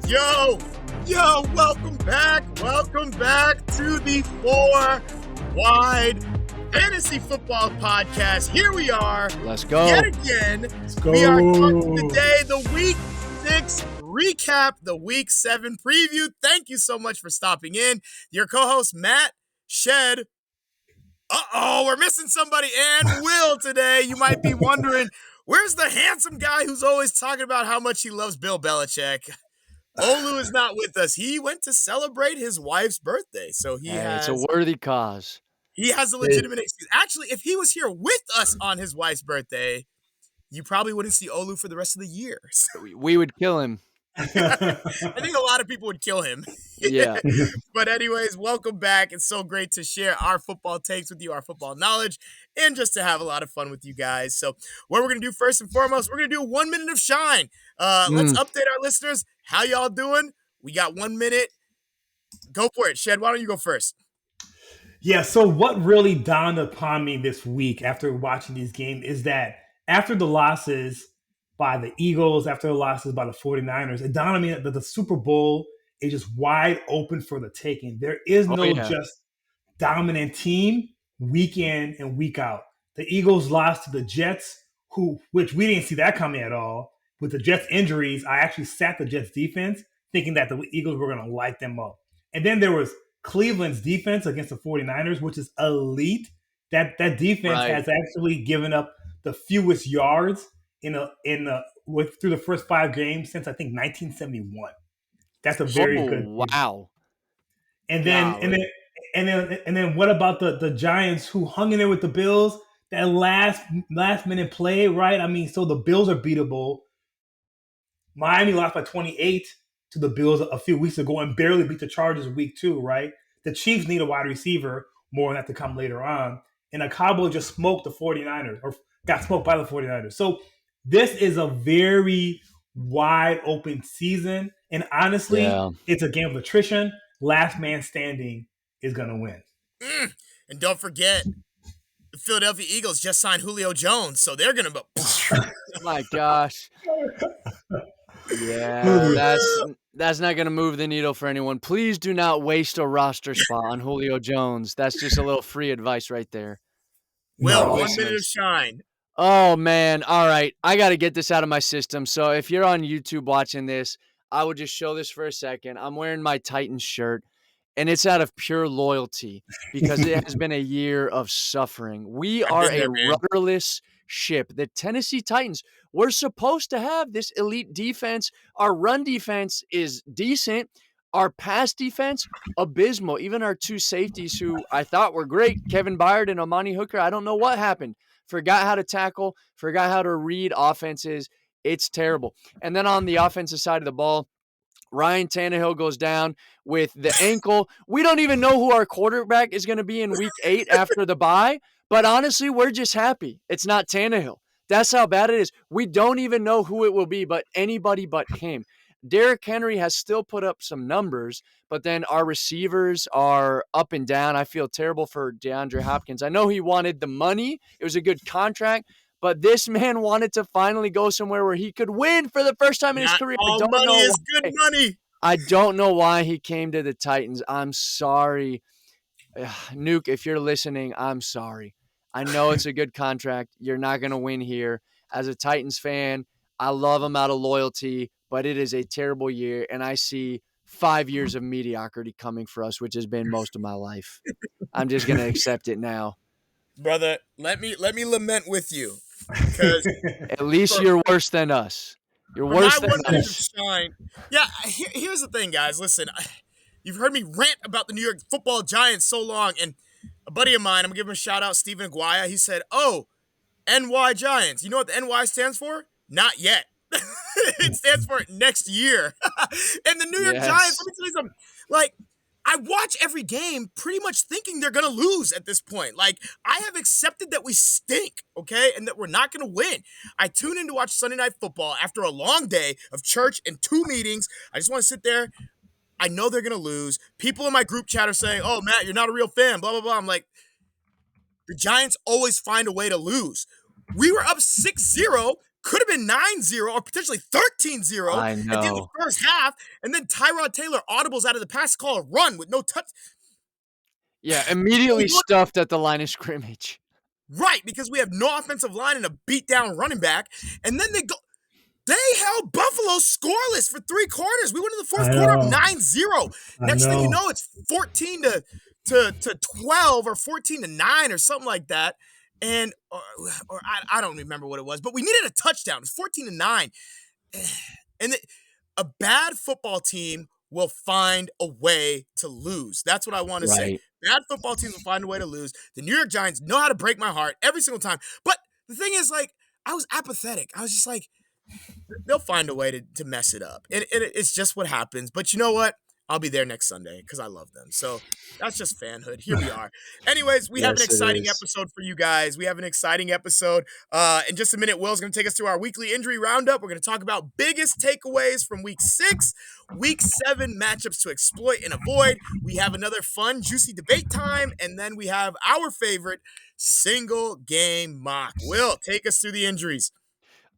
Welcome back to the Four Wide Fantasy Football Podcast. Here we are. Let's go. Yet again. Let's go. We are talking today the Week 6 recap, the Week 7 preview. Thank you so much for stopping in. Your co-host, Matt, Shed. We're missing somebody, and Will today. You might be wondering, where's the handsome guy who's always talking about how much he loves Bill Belichick? Olu is not with us. He went to celebrate his wife's birthday, so it's a worthy cause. He has a legitimate excuse. Actually, if he was here with us on his wife's birthday, you probably wouldn't see Olu for the rest of the year. We would kill him. I think a lot of people would kill him. Yeah. But anyways, welcome back. It's so great to share our football takes with you, our football knowledge, and just to have a lot of fun with you guys. So what we're going to do first and foremost, we're going to do 1 minute of shine. Let's update our listeners. How y'all doing? We got 1 minute. Go for it. Shed, why don't you go first? Yeah, so what really dawned upon me this week after watching these games is that after the losses by the Eagles, after the losses by the 49ers, it dawned on me that the Super Bowl is just wide open for the taking. There is no just dominant team week in and week out. The Eagles lost to the Jets, which we didn't see that coming at all. With the Jets injuries, I actually sat the Jets defense thinking that the Eagles were going to light them up. And then there was Cleveland's defense against the 49ers, which is elite. That defense has actually given up the fewest yards through the first 5 games since I think 1971. That's a very good team. Wow. And then what about the Giants who hung in there with the Bills? That last minute play, right? I mean, so the Bills are beatable. Miami lost by 28 to the Bills a few weeks ago and barely beat the Chargers week 2, right? The Chiefs need a wide receiver, more on that to come later on. And the Cowboys just smoked the 49ers, or got smoked by the 49ers. So this is a very wide open season. And honestly, It's a game of attrition. Last man standing is going to win. And don't forget, the Philadelphia Eagles just signed Julio Jones, so they're going to Oh my gosh. Yeah, that's not going to move the needle for anyone. Please do not waste a roster spot on Julio Jones. That's just a little free advice right there. Will, 1 minute of shine. Oh, man. All right. I got to get this out of my system. So if you're on YouTube watching this, I will just show this for a second. I'm wearing my Titans shirt, and it's out of pure loyalty because it has been a year of suffering. We are a rudderless ship. The Tennessee Titans, we're supposed to have this elite defense. Our run defense is decent. Our pass defense, abysmal. Even our 2 safeties who I thought were great, Kevin Byard and Amani Hooker, I don't know what happened. Forgot how to tackle, forgot how to read offenses. It's terrible. And then on the offensive side of the ball, Ryan Tannehill goes down with the ankle. We don't even know who our quarterback is going to be in week 8 after the bye. But honestly, we're just happy it's not Tannehill. That's how bad it is. We don't even know who it will be, but anybody but him. Derrick Henry has still put up some numbers, but then our receivers are up and down. I feel terrible for DeAndre Hopkins. I know he wanted the money. It was a good contract, but this man wanted to finally go somewhere where he could win for the first time in his career. All money is good money. I don't know why he came to the Titans. I'm sorry. Nuke, if you're listening, I'm sorry. I know it's a good contract. You're not going to win here. As a Titans fan, I love him out of loyalty, but it is a terrible year, and I see 5 years of mediocrity coming for us, which has been most of my life. I'm just going to accept it now. Brother, let me lament with you. Because at least you're worse than us. You're worse than us. Yeah, here's the thing, guys. Listen, you've heard me rant about the New York Football Giants so long, and a buddy of mine, I'm going to give him a shout out, Stephen Aguaya. He said, NY Giants. You know what the NY stands for? Not yet. It stands for next year. And the New York Giants, let me tell you something. Like, I watch every game pretty much thinking they're going to lose at this point. Like, I have accepted that we stink, okay, and that we're not going to win. I tune in to watch Sunday Night Football after a long day of church and 2 meetings. I just want to sit there. I know they're going to lose. People in my group chat are saying, oh, Matt, you're not a real fan, blah, blah, blah. I'm like, the Giants always find a way to lose. We were up 6-0. could have been 9-0 or potentially 13-0 I at the end of the know. first half, and then Tyrod Taylor audibles out of the pass to call a run with no touch. Yeah, We immediately won- stuffed at the line of scrimmage. Right, because we have no offensive line and a beat down running back, and then they held Buffalo scoreless for 3 quarters. We went in the fourth I quarter up know. 9-0. I Next thing you know. know, it's 14 to 12 or 14 to 9 or something like that. And or I don't remember what it was, but we needed a touchdown. It was 14 to 9. And a bad football team will find a way to lose. That's what I want to say. Right. Bad football teams will find a way to lose. The New York Giants know how to break my heart every single time. But the thing is, like, I was apathetic. I was just like, they'll find a way to mess it up. It's just what happens. But you know what? I'll be there next Sunday because I love them. So that's just fanhood. Here we are. Anyways, we have an Yes, it exciting is. episode for you guys. We have an exciting episode. In just a minute, Will's going to take us through our weekly injury roundup. We're going to talk about biggest takeaways from week 6, week 7 matchups to exploit and avoid. We have another fun, juicy debate time. And then we have our favorite single game mock. Will, take us through the injuries.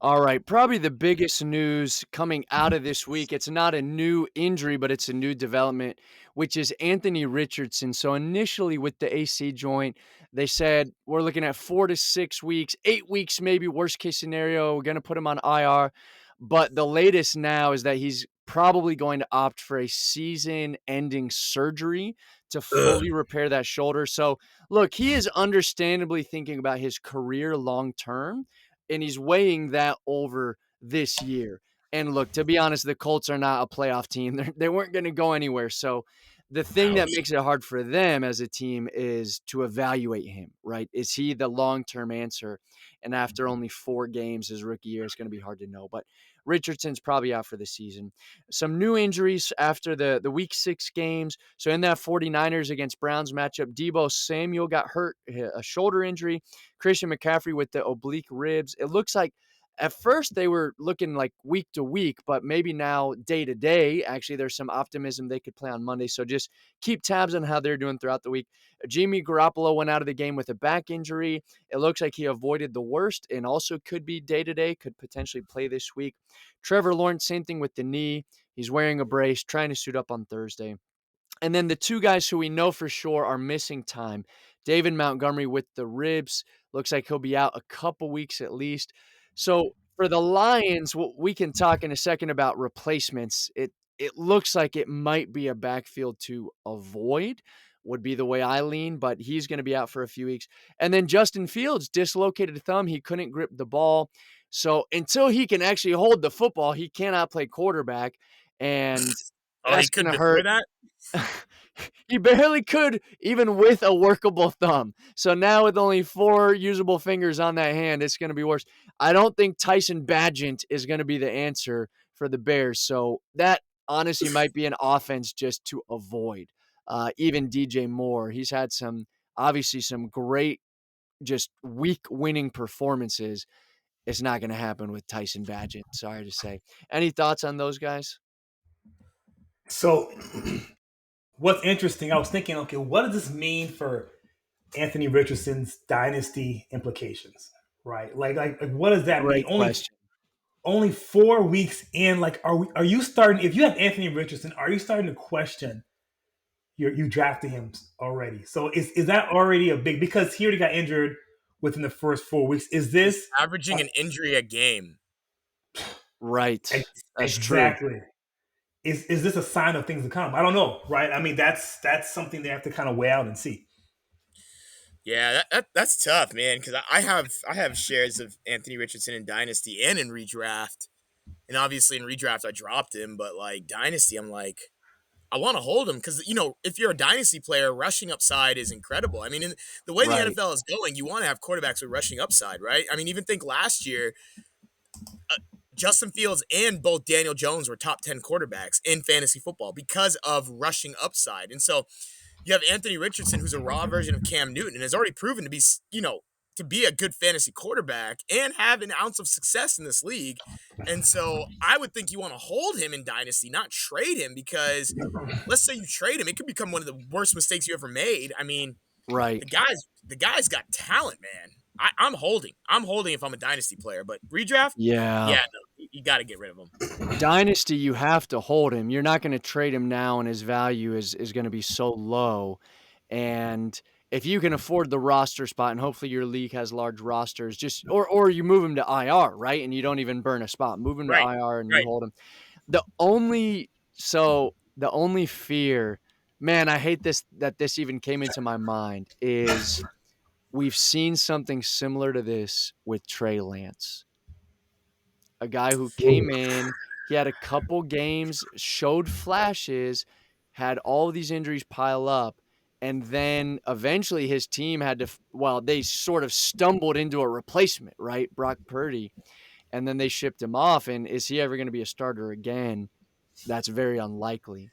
All right, probably the biggest news coming out of this week. It's not a new injury, but it's a new development, which is Anthony Richardson. So initially with the AC joint, they said we're looking at 4 to 6 weeks, 8 weeks, maybe worst case scenario. We're going to put him on IR. But the latest now is that he's probably going to opt for a season ending surgery to Ugh. fully repair that shoulder. So look, he is understandably thinking about his career long term, and he's weighing that over this year. And look, to be honest, the Colts are not a playoff team. They weren't going to go anywhere. So the thing that makes it hard for them as a team is to evaluate him, right? Is he the long-term answer? And after only 4 games his rookie year, it's going to be hard to know. But Richardson's probably out for the season. Some new injuries after the week 6 games. So in that 49ers against Browns matchup, Deebo Samuel got hurt, a shoulder injury. Christian McCaffrey with the oblique ribs. It looks like at first they were looking like week to week, but maybe now day to day. Actually, there's some optimism they could play on Monday. So just keep tabs on how they're doing throughout the week. Jimmy Garoppolo went out of the game with a back injury. It looks like he avoided the worst and also could be day to day, could potentially play this week. Trevor Lawrence, same thing with the knee. He's wearing a brace, trying to suit up on Thursday. And then the 2 guys who we know for sure are missing time. David Montgomery with the ribs. Looks like he'll be out a couple weeks at least. So for the Lions, we can talk in a second about replacements. It looks like it might be a backfield to avoid, would be the way I lean, but he's going to be out for a few weeks. And then Justin Fields dislocated a thumb. He couldn't grip the ball. So until he can actually hold the football, he cannot play quarterback. And Oh, he that's going couldn't to deploy hurt. that? He barely could, even with a workable thumb. So now with only 4 usable fingers on that hand, it's going to be worse. I don't think Tyson Bagent is going to be the answer for the Bears. So that honestly might be an offense just to avoid. Even DJ Moore, he's had obviously some great, just week winning performances. It's not going to happen with Tyson Bagent. Sorry to say. Any thoughts on those guys? So, what's interesting, I was thinking, okay, what does this mean for Anthony Richardson's dynasty implications? Right? Like what does that mean? Great question. Only 4 weeks in, like, are you starting, if you have Anthony Richardson, are you starting to question you drafted him already? So is that already a big, because he already got injured within the first 4 weeks? Is this Averaging an injury a game. Right. That's exactly? true. Is this a sign of things to come? I don't know, right? I mean, that's something they have to kind of weigh out and see. Yeah, that's tough, man. Because I have shares of Anthony Richardson in Dynasty and in redraft, and obviously in redraft I dropped him, but like Dynasty, I'm like, I want to hold him because if you're a Dynasty player, rushing upside is incredible. I mean, in the way the Right. NFL is going, you want to have quarterbacks with rushing upside, right? I mean, even think last year, Justin Fields and both Daniel Jones were top 10 quarterbacks in fantasy football because of rushing upside. And so you have Anthony Richardson, who's a raw version of Cam Newton and has already proven to be, to be a good fantasy quarterback and have an ounce of success in this league. And so I would think you want to hold him in Dynasty, not trade him, because let's say you trade him, it could become one of the worst mistakes you ever made. I mean, Right. the guy's got talent, man. I'm holding. I'm holding if I'm a dynasty player, but redraft, Yeah. yeah, no, you got to get rid of him. Dynasty, you have to hold him. You're not gonna trade him now, and his value is gonna be so low, and if you can afford the roster spot, and hopefully your league has large rosters, just or you move him to IR, right, and you don't even burn a spot. Move him to Right, IR and you right. hold him. The only fear, man, I hate this even came into my mind, is we've seen something similar to this with Trey Lance. A guy who Ooh. came in, he had a couple games, showed flashes, had all these injuries pile up, and then eventually his team had to they sort of stumbled into a replacement, right? Brock Purdy, and then they shipped him off, and is he ever gonna be a starter again? That's very unlikely.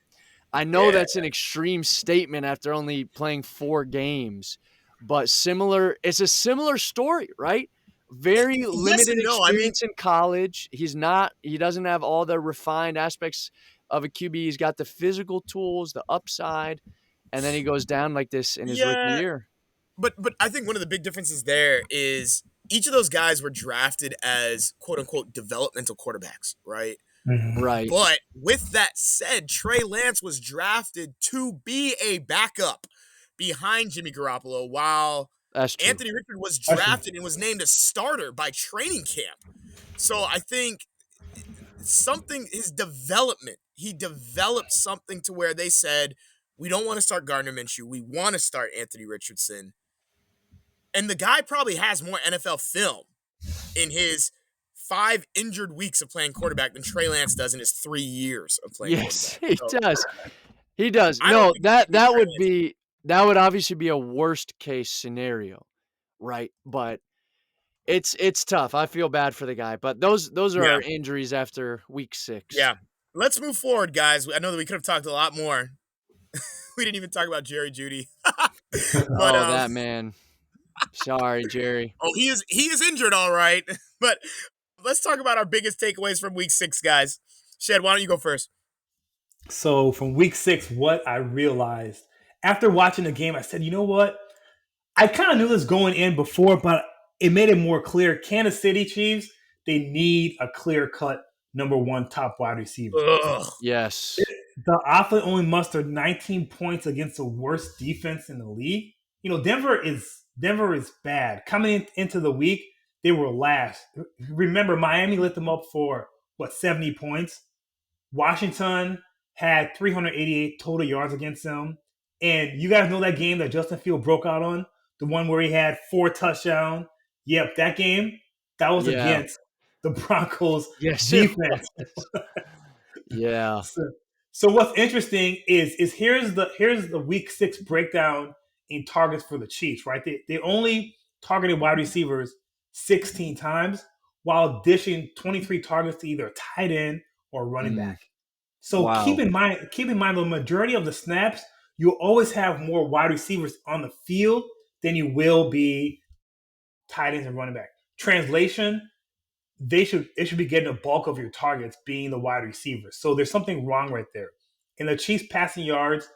I know Yeah. that's an extreme statement after only playing 4 games, but it's a similar story, right? Very Yes limited and no. I mean, experience in college. He doesn't have all the refined aspects of a QB. He's got the physical tools, the upside, and then he goes down like this in his rookie yeah, year. but I think one of the big differences there is each of those guys were drafted as quote unquote developmental quarterbacks, right? Mhm. Right. But with that said, Trey Lance was drafted to be a backup behind Jimmy Garoppolo, while That's true. Anthony Richard was That's true. drafted and was named a starter by training camp. So I think his development, he developed something to where they said, we don't want to start Gardner Minshew. We want to start Anthony Richardson. And the guy probably has more NFL film in his 5 injured weeks of playing quarterback than Trey Lance does in his 3 years of playing Yes, quarterback. he So does. He does. I don't No, think it's that gonna be that Trey would Lance. be that would obviously be a worst case scenario, right? But it's tough. I feel bad for the guy, but those are Yeah, our injuries after week 6. yeah. Let's move forward, guys. I know that we could have talked a lot more. We didn't even talk about Jerry Judy. But Oh, that man. Sorry, Jerry. oh, he is injured, all right. But let's talk about our biggest takeaways from week 6, guys. Shed, why don't you go first? So from week 6, what I realized after watching the game, I said, you know what? I kind of knew this going in before, but it made it more clear. Kansas City Chiefs, they need a clear cut number 1 top wide receiver. Ugh. Yes. The offense only mustered 19 points against the worst defense in the league. You know, Denver is bad. Coming into the week, they were last. Remember, Miami lit them up for 70 points. Washington had 388 total yards against them. And you guys know that game that Justin Field broke out on? The one where he had 4 touchdowns. Yep, that game, that was Yeah. against the Broncos Yes, it defense. was. Yeah. So, so what's interesting is here's the week 6 breakdown in targets for the Chiefs, right? They only targeted wide receivers 16 times while dishing 23 targets to either a tight end or running Mm, back. So keep wow. in mind the majority of the snaps, you'll always have more wide receivers on the field than you will be tight ends and running back. Translation, it should be getting a bulk of your targets being the wide receivers. So there's something wrong right there. And the Chiefs passing yards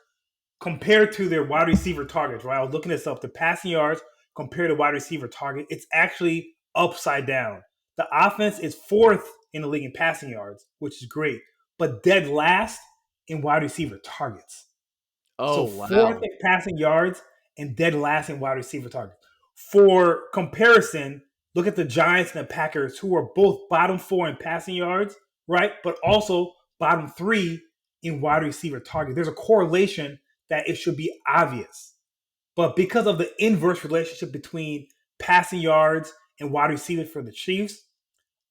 compared to their wide receiver targets, right? I was looking this up. The passing yards compared to wide receiver target, it's actually upside down. The offense is 4th in the league in passing yards, which is great, but dead last in wide receiver targets. Oh, So 4th wow. in passing yards and dead last in wide receiver targets. For comparison, look at the Giants and the Packers, who are both bottom 4 in passing yards, right? But also bottom 3 in wide receiver targets. There's a correlation that it should be obvious. But because of the inverse relationship between passing yards and wide receiver for the Chiefs,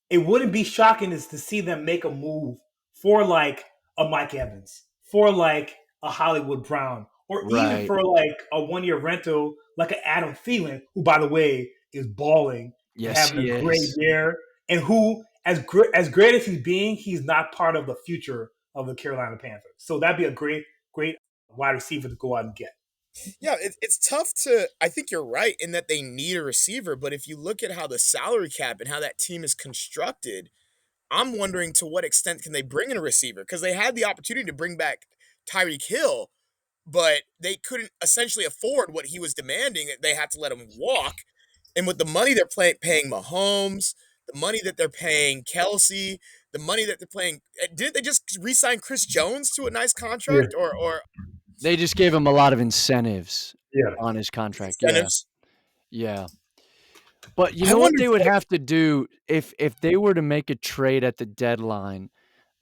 it wouldn't be shocking is to see them make a move for like a Mike Evans, for like a Hollywood Brown, or even Right. for like a 1-year rental like an Adam Thielen, who by the way is balling and Yes, having a he great is. year, and who as great as he's being, he's not part of the future of the Carolina Panthers. So that'd be a great wide receiver to go out and get. Yeah, it's tough to. I think you're right in that they need a receiver, but if you look at how the salary cap and how that team is constructed, I'm wondering to what extent can they bring in a receiver because they had the opportunity to bring back Tyreek Hill, but they couldn't essentially afford what he was demanding. They had to let him walk. And with the money they're paying Mahomes, the money that they're paying Kelsey, the money that they're paying, didn't they just re-sign Chris Jones to a nice Yeah, contract or They just gave him a lot of incentives yeah. on his contract. Yeah, incentives? yeah. But you I know what wonder they would have to do if they were to make a trade at the deadline?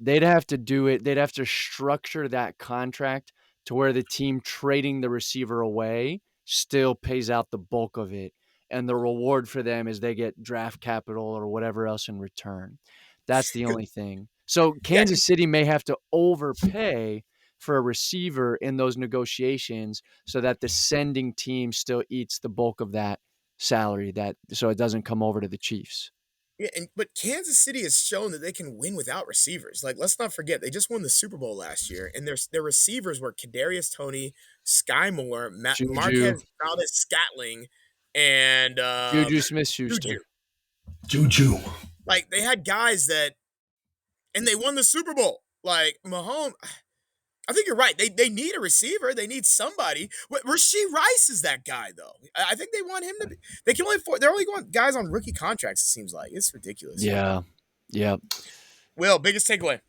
They'd have to do it they'd have to structure that contract to where the team trading the receiver away still pays out the bulk of it, and the reward for them is they get draft capital or whatever else in return. That's the only thing. So, yeah, Kansas City may have to overpay for a receiver in those negotiations so that the sending team still eats the bulk of that salary that so it doesn't come over to the Chiefs. yeah, but Kansas City has shown that they can win without receivers. Like, let's not forget they just won the Super Bowl last year, and their receivers were Kadarius Tony, Sky Moore, Juju, Marquez Valdez Scatling, and Juju Smith-Schuster. Juju. Juju. Like they had guys that, and they won the Super Bowl. Like Mahomes, I think you're right. They need a receiver. They need somebody. Rasheed Rice is that guy though. I think they want him to be. They can only afford. They're only going guys on rookie contracts. It seems like it's ridiculous. Yeah. Yep. Will, biggest takeaway.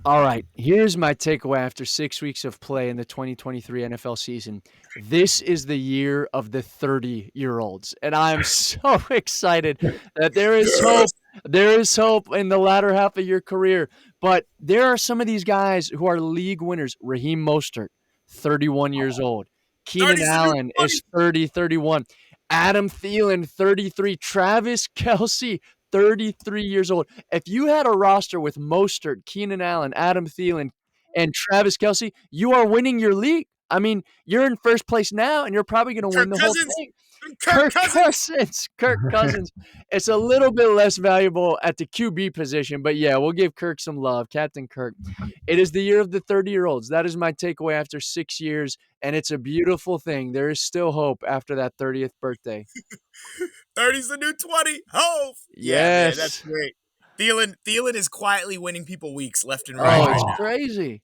All right. Here's my takeaway after 6 weeks of play in the 2023 NFL season. This is the year of the 30-year-olds. And I am so excited that there is hope. Yes. There is hope in the latter half of your career. But there are some of these guys who are league winners. Raheem Mostert, 31 years old. Keenan 30's the new Allen 20. is 30, 31. Adam Thielen, 33. Travis Kelce, 33 years old. If you had a roster with Mostert, Keenan Allen, Adam Thielen, and Travis Kelce, you are winning your league. I mean, you're in first place now, and you're probably going to win Kirk the whole Cousins. thing. Kirk Cousins. Kirk Cousins. It's a little bit less valuable at the QB position, but yeah, we'll give Kirk some love. Captain Kirk. It is the year of the 30-year-olds. That is my takeaway after 6 years, and it's a beautiful thing. There is still hope after that 30th birthday. 30's the new 20. Ho! Yeah, man, that's Yes. great. Thielen is quietly winning people weeks left and right Oh, right it's now. crazy.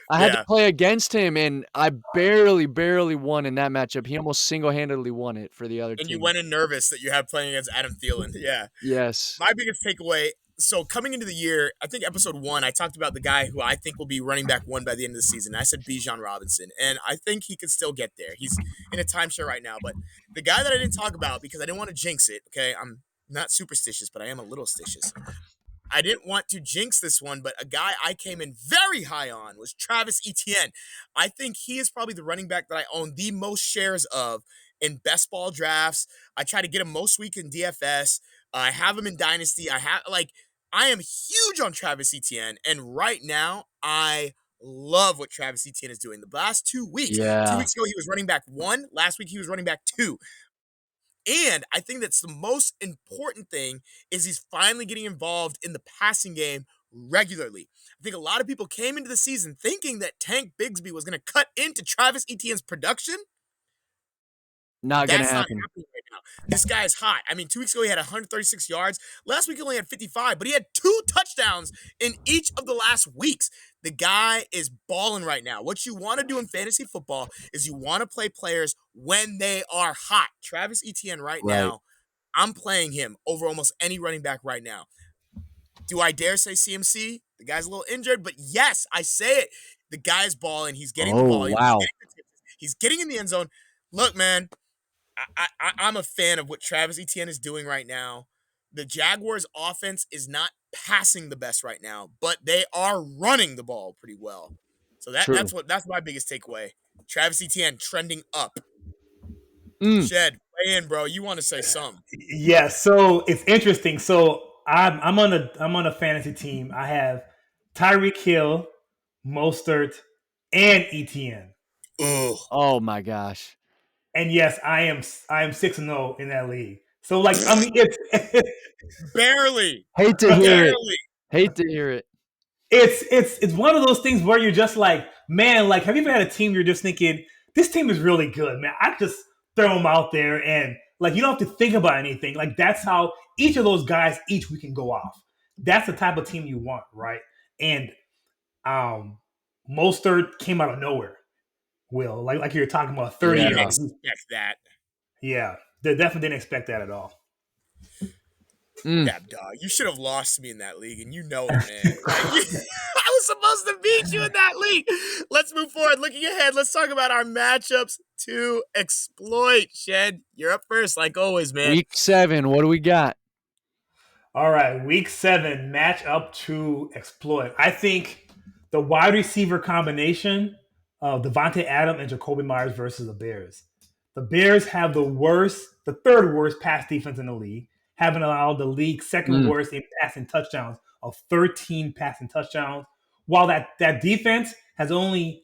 I had to Yeah. play against him, and I barely won in that matchup. He almost single-handedly won it for the other And you team. went in nervous that you have playing against Adam Thielen. Yeah. Yes. My biggest takeaway. So coming into the year, I think episode 1, I talked about the guy who I think will be running back 1 by the end of the season. I said Bijan Robinson, and I think he could still get there. He's in a timeshare right now, but the guy that I didn't talk about because I didn't want to jinx it. Okay, I'm not superstitious, but I am a little stitious. I didn't want to jinx this one, but a guy I came in very high on was Travis Etienne. I think he is probably the running back that I own the most shares of in best ball drafts. I try to get him most week in DFS. I have him in Dynasty. I am huge on Travis Etienne, and right now I love what Travis Etienne is doing. The last 2 weeks, two Yeah. weeks ago he was running back 1. Last week he was running back 2. And I think that's the most important thing is he's finally getting involved in the passing game regularly. I think a lot of people came into the season thinking that Tank Bigsby was going to cut into Travis Etienne's production. Not gonna That's not happen. happening right now. This guy is hot. I mean, 2 weeks ago he had 136 yards. Last week he only had 55, but he had 2 touchdowns in each of the last weeks. The guy is balling right now. What you want to do in fantasy football is you want to play players when they are hot. Travis Etienne right Right. now, I'm playing him over almost any running back right now. Do I dare say CMC? The guy's a little injured, but yes, I say it. The guy's balling. He's getting the Oh, volume. wow. He's getting in the end zone. Look, man, I'm a fan of what Travis Etienne is doing right now. The Jaguars' offense is not passing the best right now, but they are running the ball pretty well. So True. that's my biggest takeaway. Travis Etienne trending up. Mm. Shed, weigh in, bro. You want to say something? Yeah, so it's interesting. So I'm on a fantasy team. I have Tyreek Hill, Mostert, and Etienne. Ugh. Oh my gosh. And yes, I am 6-0 in that league. So like I mean it's Barely. Hate to hear it. Barely. Hate to hear it. it's one of those things where you're just like, man, like have you ever had a team you're just thinking, this team is really good, man. I just throw them out there and like you don't have to think about anything. Like that's how each of those guys each week can go off. That's the type of team you want, right? And Mostert came out of nowhere. Will like you're talking about 30 Yeah. yards. Expect that. Yeah. They definitely didn't expect that at all. Yeah, dog. You should have lost me in that league, and you know it, man. I was supposed to beat you in that league. Let's move forward. Looking ahead, let's talk about our matchups to exploit. Shed, you're up first, like always, man. Week 7, what do we got? All right, week 7, match up to exploit. I think the wide receiver combination of Devontae Adams and Jacoby Myers versus the Bears. The Bears have the third worst pass defense in the league, having allowed the league second worst in passing touchdowns of 13 passing touchdowns. While that defense has only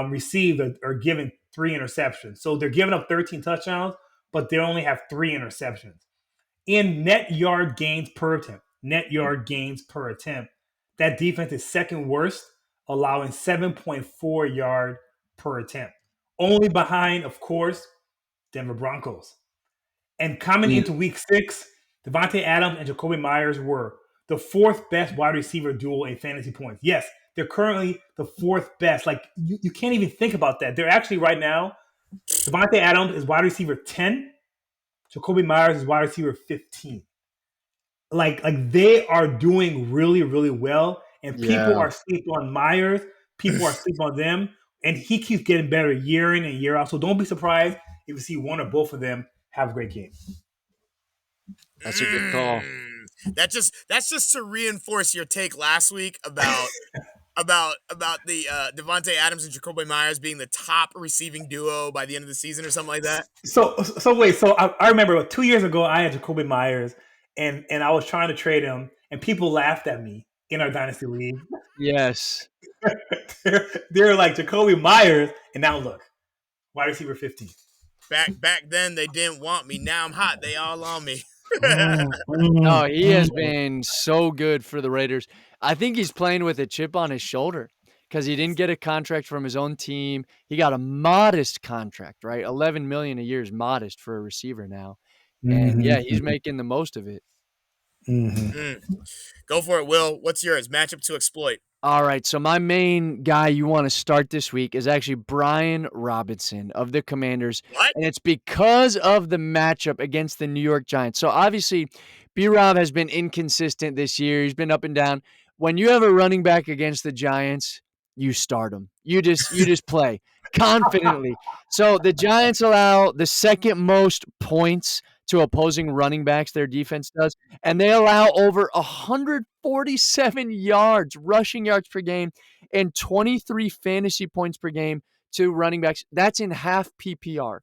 received or given 3 interceptions, so they're giving up 13 touchdowns, but they only have 3 interceptions. In net yard gains per attempt, that defense is second worst, allowing 7.4 yard per attempt. Only behind, of course, Denver Broncos. And coming into week 6, Devontae Adams and Jacoby Myers were the 4th best wide receiver duo in fantasy points. Yes, they're currently the 4th best. Like, you can't even think about that. They're actually right now, Devontae Adams is wide receiver 10. Jacoby Myers is wide receiver 15. Like they are doing really, really well. And people are sleep on Myers. People are sleep on them. And he keeps getting better year in and year out. So don't be surprised if you see one or both of them have a great game. That's a good call. That's just to reinforce your take last week about the Devontae Adams and Jacoby Myers being the top receiving duo by the end of the season or something like that. So wait. So I remember 2 years ago I had Jacoby Myers and I was trying to trade him and people laughed at me in our dynasty league. Yes. They're like Jacoby Myers, and now look, wide receiver 15. Back then they didn't want me. Now I'm hot. They all on me. No, he has been so good for the Raiders. I think he's playing with a chip on his shoulder because he didn't get a contract from his own team. He got a modest contract, right? $11 million a year is modest for a receiver now. And yeah, he's making the most of it. Go for it, Will. What's yours? Matchup to exploit. All right, so my main guy you want to start this week is actually Brian Robinson of the Commanders. What? And it's because of the matchup against the New York Giants. So obviously, B-Rob has been inconsistent this year. He's been up and down. When you have a running back against the Giants, you start him. You just play confidently. So the Giants allow the second most points to opposing running backs, their defense does, and they allow over 147 yards, rushing yards per game, and 23 fantasy points per game to running backs. That's in half PPR.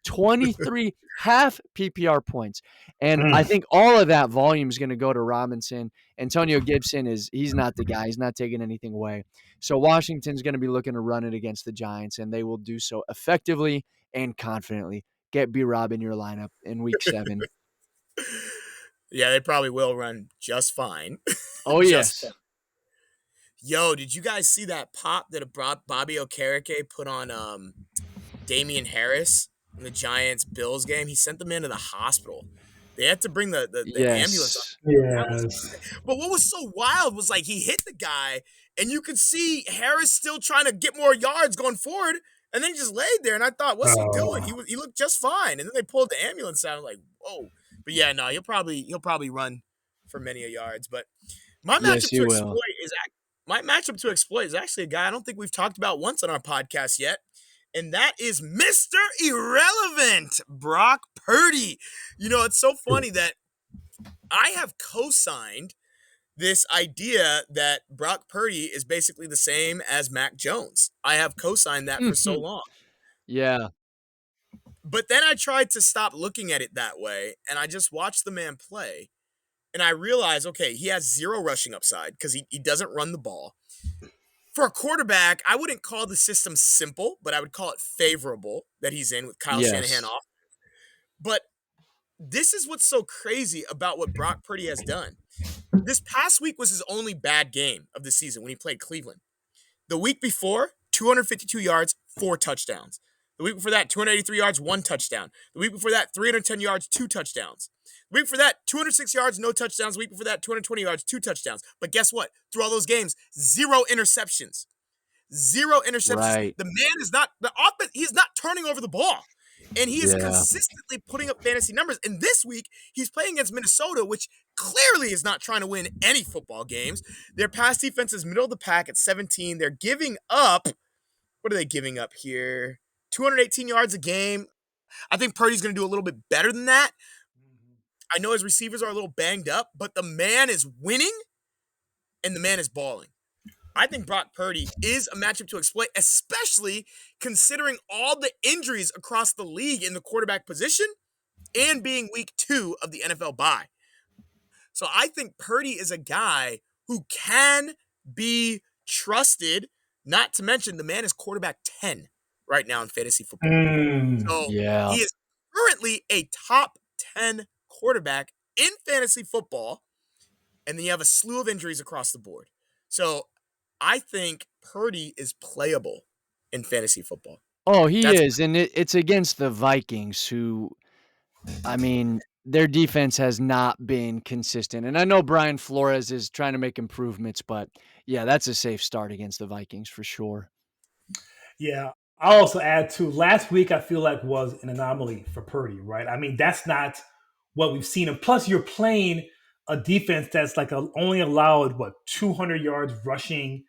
23 half PPR points. And I think all of that volume is going to go to Robinson. Antonio Gibson he's not the guy. He's not taking anything away. So Washington's going to be looking to run it against the Giants, and they will do so effectively and confidently. Get B-Rob in your lineup in week 7. Yeah, they probably will run just fine. Oh, yes. Fine. Yo, did you guys see that pop that Bobby Okereke put on Damian Harris in the Giants-Bills game? He sent them into the hospital. They had to bring the ambulance up. Yes. But what was so wild was like he hit the guy, and you could see Harris still trying to get more yards going forward. And then he just laid there, and I thought, what's he doing? He looked just fine. And then they pulled the ambulance out. I'm like, whoa. But yeah, no, he'll probably run for many a yards. But my matchup to exploit is actually a guy I don't think we've talked about once on our podcast yet. And that is Mr. Irrelevant, Brock Purdy. You know, it's so funny that I have co-signed this idea that Brock Purdy is basically the same as Mac Jones. I have co-signed that for so long. Yeah. But then I tried to stop looking at it that way, and I just watched the man play, and I realized, okay, he has 0 rushing upside because he doesn't run the ball. For a quarterback, I wouldn't call the system simple, but I would call it favorable that he's in with Kyle Shanahan off. But this is what's so crazy about what Brock Purdy has done. This past week was his only bad game of the season when he played Cleveland. The week before, 252 yards, 4 touchdowns. The week before that, 283 yards, 1 touchdown. The week before that, 310 yards, 2 touchdowns. The week before that, 206 yards, no touchdowns. The week before that, 220 yards, 2 touchdowns. But guess what? Through all those games, 0 interceptions. 0 interceptions. Right. The man is not the offense. He's not turning over the ball. And he is Yeah. consistently putting up fantasy numbers. And this week, he's playing against Minnesota, which clearly is not trying to win any football games. Their pass defense is middle of the pack at 17. They're giving up, what are they giving up here? 218 yards a game. I think Purdy's going to do a little bit better than that. I know his receivers are a little banged up, but the man is winning and the man is balling. I think Brock Purdy is a matchup to exploit, especially considering all the injuries across the league in the quarterback position and being week 2 of the NFL bye. So I think Purdy is a guy who can be trusted, not to mention the man is quarterback 10 right now in fantasy football. So Yeah. he is currently a top 10 quarterback in fantasy football, and then you have a slew of injuries across the board. So I think Purdy is playable in fantasy football. Oh, he That's is, and it's against the Vikings who, I mean, their defense has not been consistent, and I know Brian Flores is trying to make improvements, but yeah, that's a safe start against the Vikings for sure. Yeah. I'll also add to last week, I feel like was an anomaly for Purdy, right? I mean, that's not what we've seen. And plus, you're playing a defense that's like only allowed, 200 yards rushing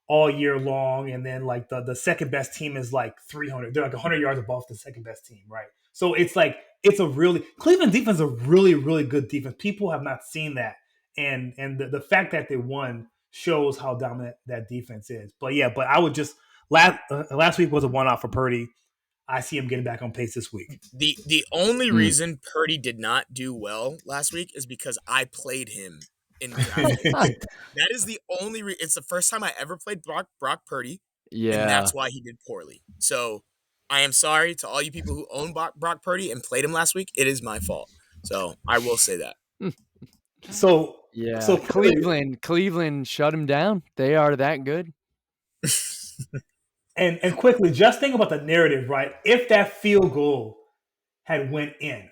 all year long. And then like the second best team is like 300. They're like 100 yards above the second best team, right? So it's like, Cleveland defense is a really, really good defense. People have not seen that. And the fact that they won shows how dominant that defense is. But yeah, I would just, last week was a one-off for Purdy. I see him getting back on pace this week. the only reason Purdy did not do well last week is because I played him in draft. That is the only it's the first time I ever played Brock Purdy, and Yeah. that's why he did poorly. So I am sorry to all you people who own Brock Purdy and played him last week. It is my fault. So I will say that. So Yeah, Cleveland shut him down. They are that good. And quickly, just think about the narrative, right? If that field goal had went in,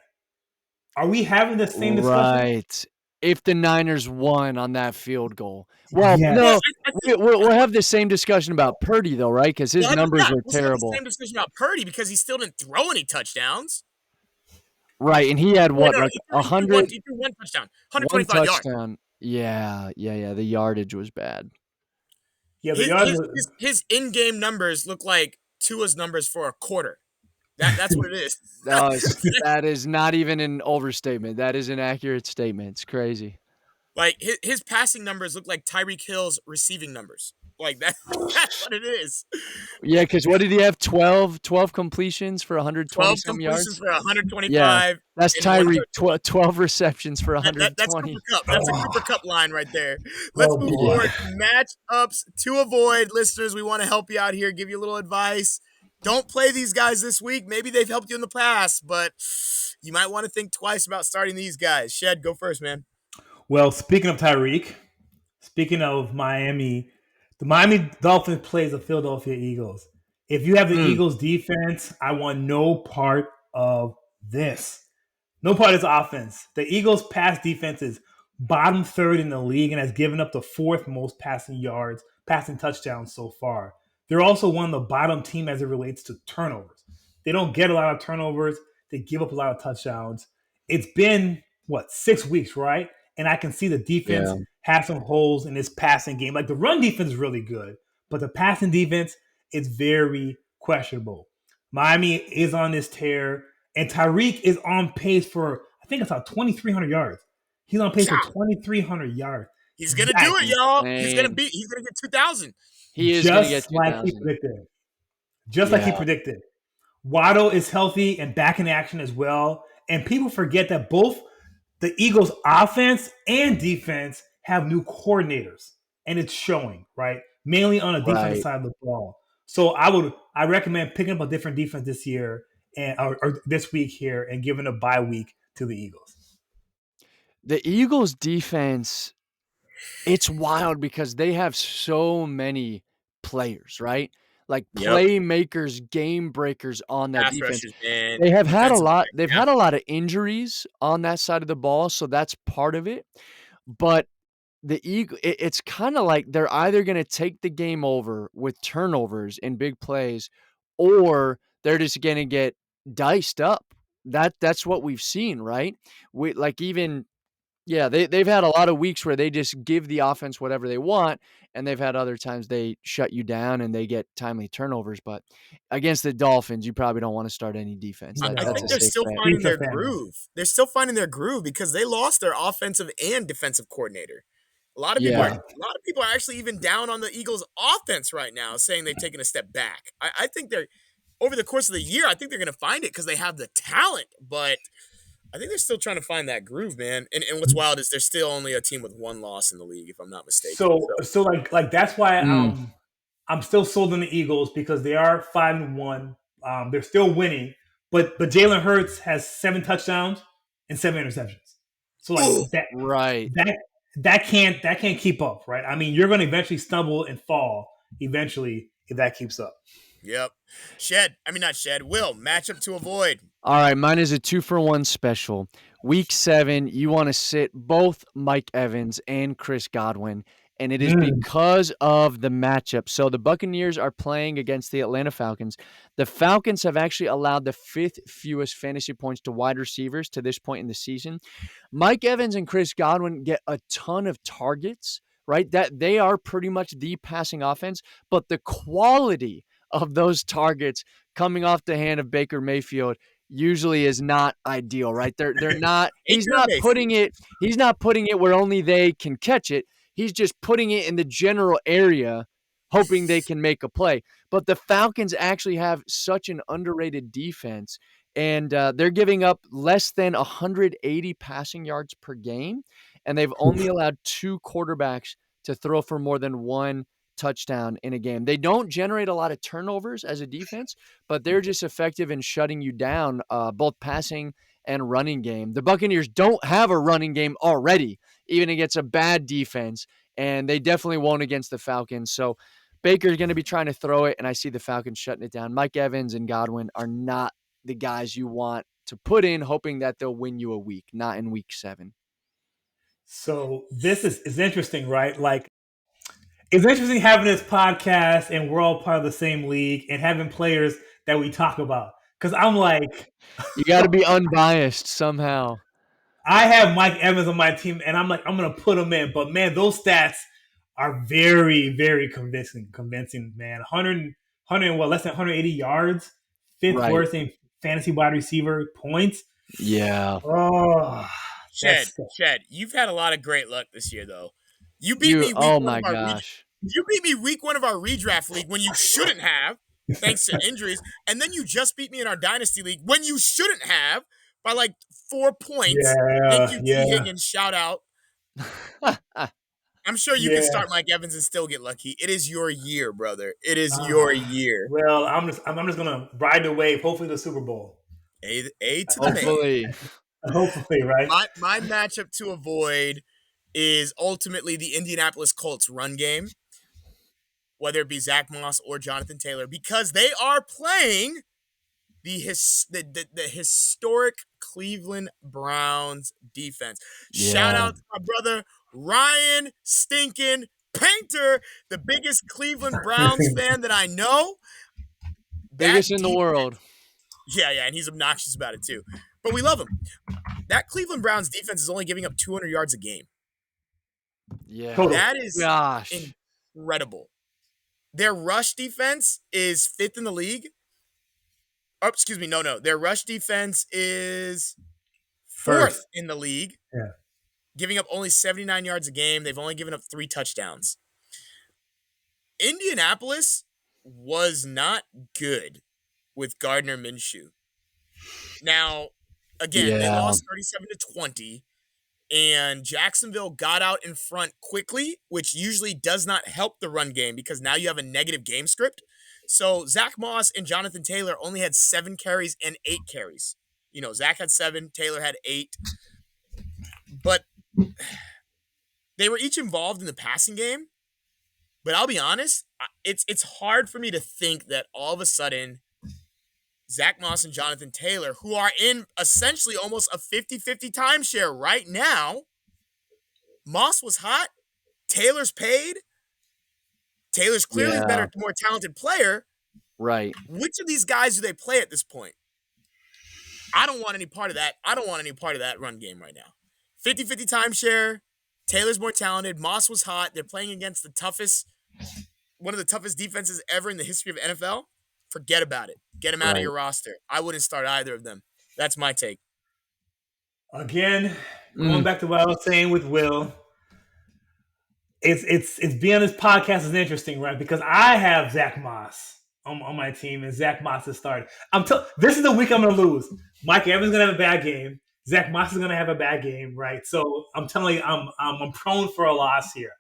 are we having the same discussion? Right. If the Niners won on that field goal. Well, Yes. no, I we'll have the same discussion about Purdy though, right? Because his numbers are we'll have the terrible. same discussion about Purdy because he still didn't throw any touchdowns. Right, and he had what, No, like he threw one touchdown, 125 one yards. touchdown. Yeah. The yardage was bad. Yeah, the yards. His in-game numbers look like Tua's numbers for a quarter. That's what it is. That is not even an overstatement. That is an accurate statement. It's crazy. Like his passing numbers look like Tyreek Hill's receiving numbers. Like that's what it is. Yeah, because what did he have? 12 completions for 120 12 some completions yards? for 125. Yeah, that's and Tyreek. 12 receptions for 120. That's Cooper Kupp. That's a Cooper Kupp line right there. Let's move forward. Matchups to avoid. Listeners, we want to help you out here, give you a little advice. Don't play these guys this week. Maybe they've helped you in the past, but you might want to think twice about starting these guys. Shed, go first, man. Well, speaking of Tyreek, speaking of Miami, the Miami Dolphins plays the Philadelphia Eagles. If you have the Eagles defense, I want no part of this. No part of this offense. The Eagles pass defense is bottom third in the league and has given up the fourth most passing touchdowns so far. They're also one of the bottom team as it relates to turnovers. They don't get a lot of turnovers. They give up a lot of touchdowns. It's been, 6 weeks, right? And I can see the defense have some holes in this passing game. Like the run defense is really good, but the passing defense is very questionable. Miami is on this tear, and Tyreek is on pace for, I think it's about 2,300 yards. He's on pace for 2,300 yards. He's gonna do it, y'all. He's gonna get 2,000. He is going to get 2,000. Like he predicted. Like he predicted. Waddle is healthy and back in action as well. And people forget that both the Eagles offense and defense have new coordinators, and it's showing, right? Mainly on the defensive side of the ball. So I recommend picking up a different defense this year or this week here and giving a bye week to the Eagles. The Eagles defense, it's wild because they have so many players, right? Like playmakers, game breakers on that defense. They have had a lot. They've had a lot of injuries on that side of the ball, so that's part of it. But the Eagle, it's kind of like they're either going to take the game over with turnovers and big plays, or they're just going to get diced up. That's what we've seen, right? We like even yeah, they've had a lot of weeks where they just give the offense whatever they want, and they've had other times they shut you down and they get timely turnovers. But against the Dolphins, you probably don't want to start any defense. I That's think a No. they're safe still bet. finding their Defense family. groove. They're still finding their groove because they lost their offensive and defensive coordinator. Yeah. A lot of people are actually even down on the Eagles' offense right now, saying they've taken a step back. I think they're over the course of the year. I think they're going to find it because they have the talent, but I think they're still trying to find that groove, man. And what's wild is they're still only a team with one loss in the league, if I'm not mistaken. So like that's why Mm. I'm still sold on the Eagles because they are 5-1. They're still winning, but Jalen Hurts has 7 touchdowns and 7 interceptions. So like Ooh, Right. that can't keep up, right? I mean, you're going to eventually stumble and fall eventually if that keeps up. yep. Not Shed. Will matchup to avoid. All right, mine is a 2-for-1 special. Week 7, you want to sit both Mike Evans and Chris Godwin, and it is because of the matchup. So the Buccaneers are playing against the Atlanta Falcons. The Falcons have actually allowed the 5th fewest fantasy points to wide receivers to this point in the season. Mike Evans and Chris Godwin get a ton of targets, right? That they are pretty much the passing offense, but the quality of those targets coming off the hand of Baker Mayfield usually is not ideal, right? They're not Baker Mayfield. he's not putting it where only they can catch it. He's just putting it in the general area hoping they can make a play. But the Falcons actually have such an underrated defense and they're giving up less than 180 passing yards per game and they've only allowed 2 quarterbacks to throw for more than 1 touchdown in a game. They don't generate a lot of turnovers as a defense, but they're just effective in shutting you down, both passing and running game. The Buccaneers don't have a running game already, even against a bad defense, and they definitely won't against the Falcons. So Baker's going to be trying to throw it, and I see the Falcons shutting it down. Mike Evans and Godwin are not the guys you want to put in, hoping that they'll win you a week, not in week 7. So this is interesting, right? Like it's interesting having this podcast and we're all part of the same league and having players that we talk about. Because I'm like, You got to be unbiased somehow. I have Mike Evans on my team, and I'm like, I'm gonna put him in. But man, those stats are very, very convincing, man. 100 what, less than 180 yards, 5th Right. worst in fantasy wide receiver points. Yeah. Oh, Shed, you've had a lot of great luck this year, though. You beat me Oh my gosh. You beat me week 1 of our redraft league when you shouldn't have, thanks to injuries, and then you just beat me in our dynasty league when you shouldn't have by like 4 points. Thank you, T. Higgins. Shout out. I'm sure you can start Mike Evans and still get lucky. It is your year, brother. It is your year. Well, I'm just gonna ride the wave. Hopefully, the Super Bowl. A to the man. Hopefully. Hopefully, right? My matchup to avoid is ultimately the Indianapolis Colts run game, whether it be Zach Moss or Jonathan Taylor, because they are playing the historic Cleveland Browns defense. Yeah. Shout out to my brother Ryan Stinkin' Painter, the biggest Cleveland Browns fan that I know. Biggest in the world. Yeah, and he's obnoxious about it too. But we love him. That Cleveland Browns defense is only giving up 200 yards a game. Yeah. Total. That is Gosh. incredible. Their rush defense is 5th in the league. Oh, excuse me. No. Their rush defense is 4th in the league. Yeah. Giving up only 79 yards a game. They've only given up 3 touchdowns. Indianapolis was not good with Gardner Minshew. Now, again, they lost 37-20, and Jacksonville got out in front quickly, which usually does not help the run game because now you have a negative game script. So Zach Moss and Jonathan Taylor only had 7 carries and 8 carries. You know, Zach had 7, Taylor had 8. But they were each involved in the passing game. But I'll be honest, it's hard for me to think that all of a sudden Zach Moss and Jonathan Taylor, who are in essentially almost a 50-50 timeshare right now, Moss was hot, Taylor's paid, Taylor's clearly a better, more talented player. Right. Which of these guys do they play at this point? I don't want any part of that. I don't want any part of that run game right now. 50-50 timeshare. Taylor's more talented. Moss was hot. They're playing against one of the toughest defenses ever in the history of NFL. Forget about it. Get them out of your roster. I wouldn't start either of them. That's my take. Again, going back to what I was saying with Will, it's being on this podcast is interesting, right? Because I have Zach Moss on my team, and Zach Moss is starting. This is the week I'm going to lose. Mike Evans is going to have a bad game. Zach Moss is going to have a bad game, right? So I'm telling you, I'm prone for a loss here.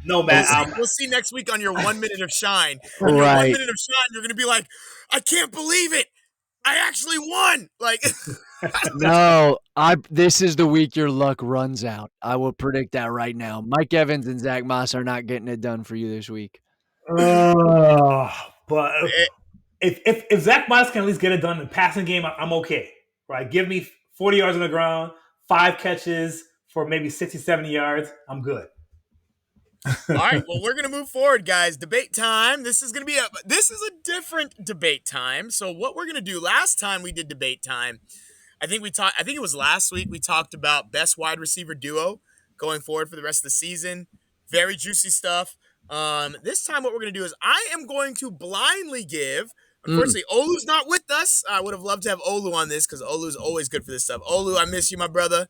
No, Matt. We'll see next week on your 1 minute of shine. Right. Your 1 minute of shine, you're going to be like, I can't believe it. I actually won. Like, No, this is the week your luck runs out. I will predict that right now. Mike Evans and Zach Moss are not getting it done for you this week. But if Zach Moss can at least get it done in the passing game, I'm okay. Right? Give me 40 yards on the ground, 5 catches for maybe 60, 70 yards. I'm good. All right, well, we're gonna move forward, guys. Debate time. This is a different debate time. So what we're gonna do? Last time we did debate time, I think it was last week. We talked about best wide receiver duo going forward for the rest of the season. Very juicy stuff. This time, what we're gonna do is I am going to blindly give. Unfortunately, Olu's not with us. I would have loved to have Olu on this because Olu's always good for this stuff. Olu, I miss you, my brother.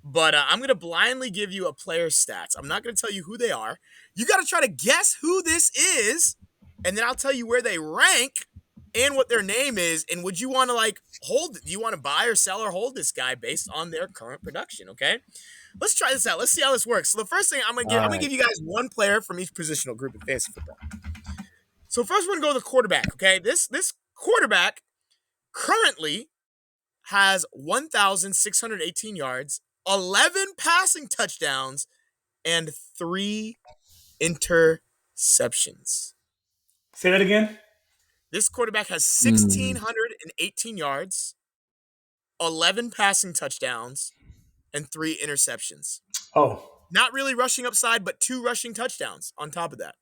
But I'm going to blindly give you a player's stats. I'm not going to tell you who they are. You got to try to guess who this is, and then I'll tell you where they rank and what their name is. And would you want to, hold it? Do you want to buy or sell or hold this guy based on their current production, okay? Let's try this out. Let's see how this works. So the first thing I'm going to give you guys one player from each positional group in fantasy football. So first we're going to go with the quarterback, okay? This quarterback currently has 1,618 yards, 11 passing touchdowns, and 3 interceptions. Say that again. This quarterback has 1,618 yards, 11 passing touchdowns, and 3 interceptions. Oh. Not really rushing upside, but 2 rushing touchdowns on top of that.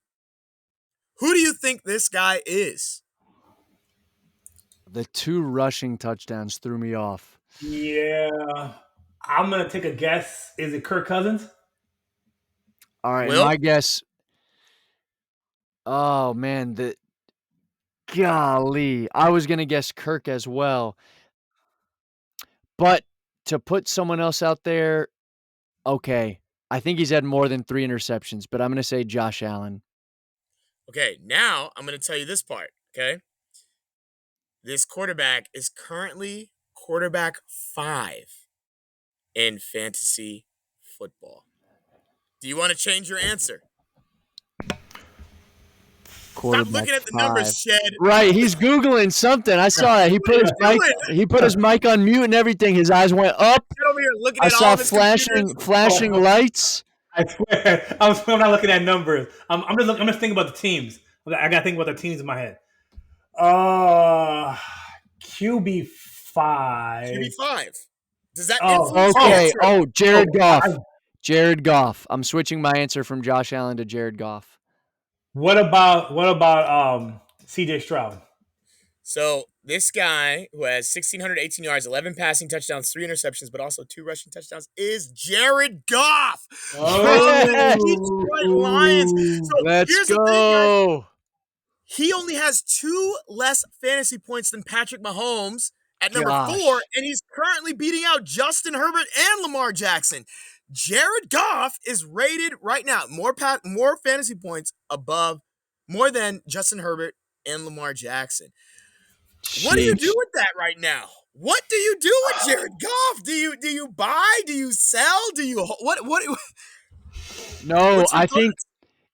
Who do you think this guy is? The 2 rushing touchdowns threw me off. Yeah. I'm going to take a guess. Is it Kirk Cousins? All right, Will? my guess. Oh, man. Golly. I was going to guess Kirk as well. But to put someone else out there, okay. I think he's had more than 3 interceptions, but I'm going to say Josh Allen. Okay, now I'm going to tell you this part, okay? This quarterback is currently quarterback 5 in fantasy football. Do you want to change your answer? Stop looking at the numbers, Shed. Right, he's Googling something. I saw that. He put his mic on mute and everything. His eyes went up. Get over here looking I at saw all this flashing lights. I swear, I'm not looking at numbers. I'm just thinking about the teams. I got to think about the teams in my head. QB5. QB5. Does that influence your answer? Oh, Jared Goff. Jared Goff. I'm switching my answer from Josh Allen to Jared Goff. What about CJ Stroud? So this guy who has 1,618 yards, 11 passing touchdowns, 3 interceptions, but also 2 rushing touchdowns is Jared Goff. Detroit Lions. So Let's go. He only has 2 less fantasy points than Patrick Mahomes at number 4, and he's currently beating out Justin Herbert and Lamar Jackson. Jared Goff is rated right now more fantasy points more than Justin Herbert and Lamar Jackson. Sheesh. What do you do with that right now? What do you do with Jared Goff? Do you buy? Do you sell? Do you what? No, I think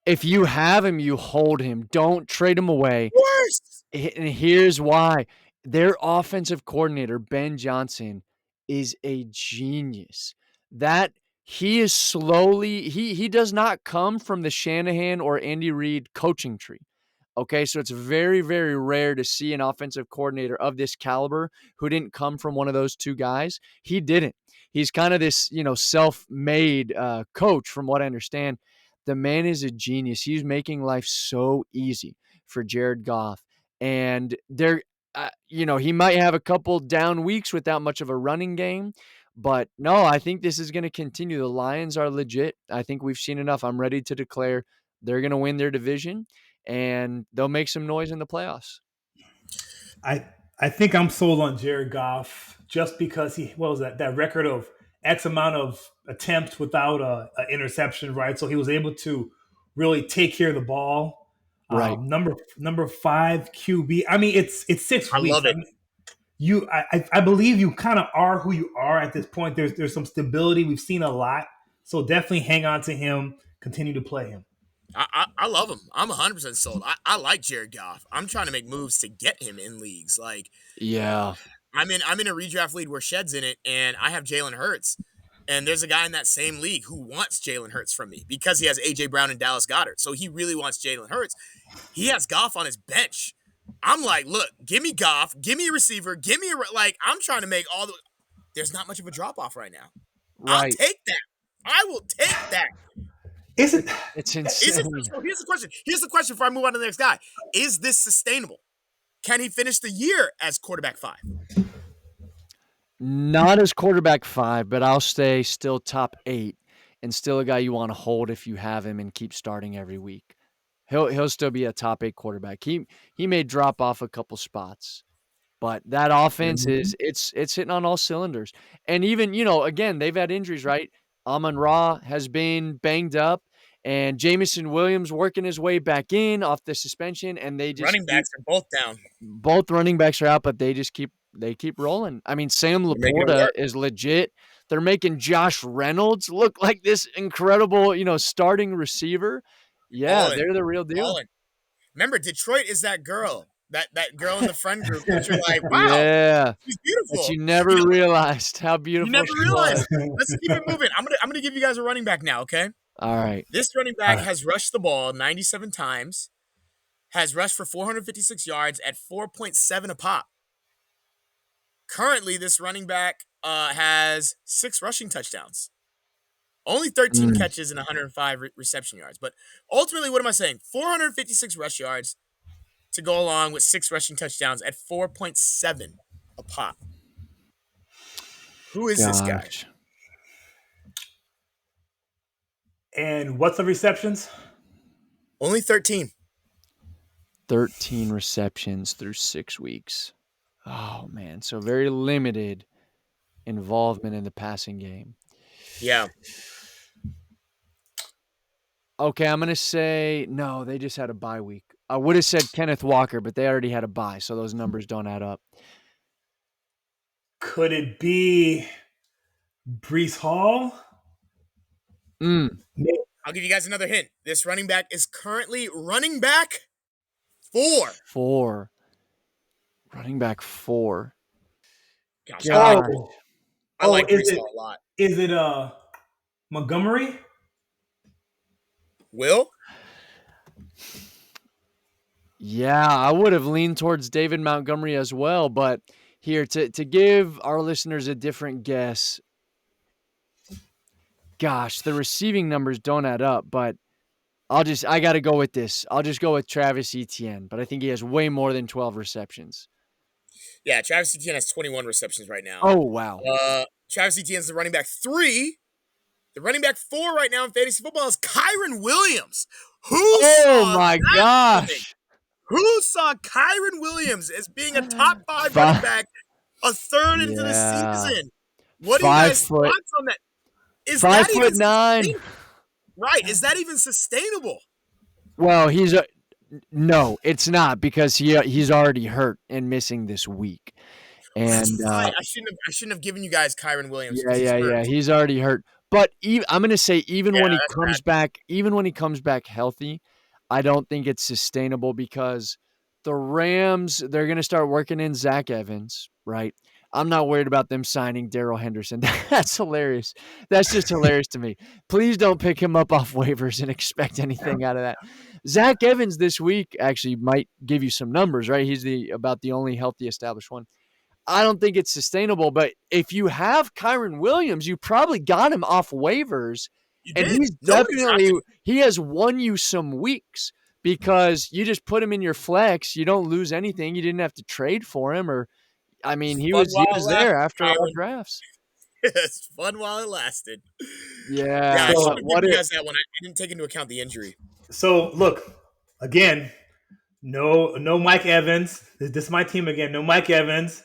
if you have him, you hold him. Don't trade him away. Worse. And here's why. Their offensive coordinator, Ben Johnson, is a genius. He is slowly, he does not come from the Shanahan or Andy Reid coaching tree. Okay, so it's very, very rare to see an offensive coordinator of this caliber who didn't come from one of those 2 guys. He didn't. He's kind of this, self-made coach from what I understand. The man is a genius. He's making life so easy for Jared Goff. And he might have a couple down weeks without much of a running game. But no, I think this is going to continue. The Lions are legit. I think we've seen enough. I'm ready to declare they're going to win their division, and they'll make some noise in the playoffs. I think I'm sold on Jared Goff just because what was that record of X amount of attempts without a interception, right? So he was able to really take care of the ball. Right. Number 5 QB. I mean, it's 6 I weeks. love it. I believe you kind of are who you are at this point. There's some stability. We've seen a lot, so definitely hang on to him. Continue to play him. I love him. I'm 100% sold. I like Jared Goff. I'm trying to make moves to get him in leagues. Like, Yeah. I'm in a redraft league where Shed's in it, and I have Jalen Hurts. And there's a guy in that same league who wants Jalen Hurts from me because he has A.J. Brown and Dallas Goedert. So he really wants Jalen Hurts. He has Goff on his bench. I'm like, look, give me Goff, give me a receiver, give me I'm trying to make all the. There's not much of a drop off right now. Right. I'll take that. I will take that. Is it? It's insane. So here's the question. Here's the question before I move on to the next guy. Is this sustainable? Can he finish the year as quarterback 5? Not as quarterback 5, but I'll stay still top 8 and still a guy you want to hold if you have him and keep starting every week. He'll still be a top 8 quarterback. He may drop off a couple spots, but that offense is it's hitting on all cylinders. And even, again, they've had injuries, right? Amon-Ra has been banged up, and Jamison Williams working his way back in off the suspension, and they just running backs are both down. Both running backs are out, but they keep rolling. I mean, Sam Laporta is legit. They're making Josh Reynolds look like this incredible, starting receiver. Yeah, they're the real deal. Remember, Detroit is that girl. That girl in the friend group that you're like, wow, yeah, she's beautiful. But you never realized how beautiful she was. Let's keep it moving. I'm gonna give you guys a running back now, okay? All right. This running back has rushed the ball 97 times, has rushed for 456 yards at 4.7 a pop. Currently, this running back has 6 rushing touchdowns. Only 13 catches and 105 reception yards. But ultimately, what am I saying? 456 rush yards to go along with 6 rushing touchdowns at 4.7 a pop. Who is this guy? And what's the receptions? Only 13. 13 receptions through 6 weeks. Oh, man. So very limited involvement in the passing game. Yeah. Okay, I'm going to say, no, they just had a bye week. I would have said Kenneth Walker, but they already had a bye, so those numbers don't add up. Could it be Breece Hall? I'll give you guys another hint. This running back is currently running back 4. 4. Running back 4. Gosh, I like Breece Hall a lot. Is it Montgomery? Will? Yeah, I would have leaned towards David Montgomery as well, but here to give our listeners a different guess. Gosh, the receiving numbers don't add up, but I got to go with this. I'll just go with Travis Etienne, but I think he has way more than 12 receptions. Yeah, Travis Etienne has 21 receptions right now. Oh, wow. Travis Etienne's the running back 3. The running back 4 right now in fantasy football is Kyren Williams. Oh, my gosh. Who saw Kyren Williams as being a top 5 running back a third into the season? What are you guys' thoughts on that? Is 5'9". Right. Is that even sustainable? Well, no, it's not because he's already hurt and missing this week. And I shouldn't have given you guys Kyren Williams. Yeah. He's already hurt. But I'm going to say even when he comes back healthy, I don't think it's sustainable because the Rams, they're going to start working in Zach Evans, right? I'm not worried about them signing Darrell Henderson. That's hilarious. That's just hilarious to me. Please don't pick him up off waivers and expect anything out of that. Zach Evans this week actually might give you some numbers, right? He's about the only healthy established one. I don't think it's sustainable, but if you have Kyren Williams, you probably got him off waivers. And he's he has won you some weeks because you just put him in your flex. You don't lose anything. You didn't have to trade for him, or I mean, he Fun was while it there lasted, after all Kylan. drafts. It's fun while it lasted. Yeah, Yeah, I should but have what given you it? guys that one. I didn't take into account the injury. So look, again, no Mike Evans. This is my team again. No Mike Evans.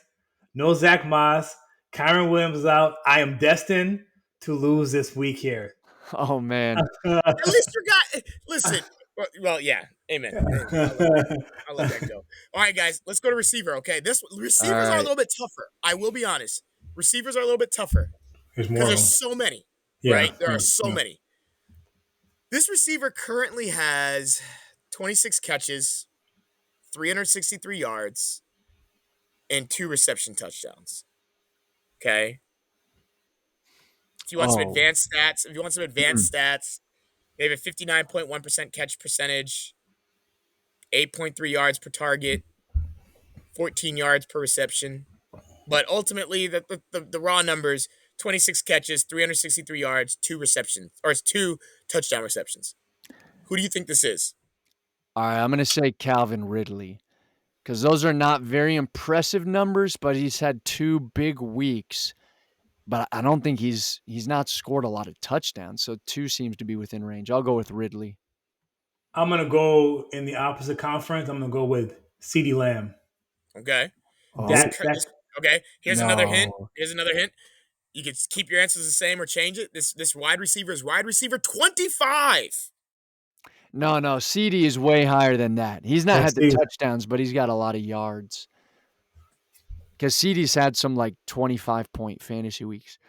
No Zach Moss. Kyron Williams is out. I am destined to lose this week here. Oh man. At least you got. Listen. Well, yeah. Amen. I'll let that go. All right, guys. Let's go to receiver. Okay, receivers are a right. little bit tougher. I will be honest. Receivers are a little bit tougher There's more because of them. there's so many. Yeah, Right? There are yeah, so yeah. many. This receiver currently has 26 catches, 363 yards, and 2 reception touchdowns. Okay. If you want some Oh. advanced stats, they have a 59.1% catch percentage, 8.3 yards per target, 14 yards per reception. But ultimately, the raw numbers: 26 catches, 363 yards, 2 receptions, or it's 2 touchdown receptions. Who do you think this is? All right, I'm gonna say Calvin Ridley because those are not very impressive numbers, but he's had 2 big weeks. But I don't think he's not scored a lot of touchdowns, so 2 seems to be within range. I'll go with Ridley. I'm gonna go in the opposite conference. I'm gonna go with CeeDee Lamb. Okay. Oh Okay. Here's another hint. no, You can keep your answers the same or change it. This wide receiver is wide receiver 25. no, CD is way higher than that. He's not Let's had the see. touchdowns, but he's got a lot of yards. Because CD's had some like 25-point fantasy weeks.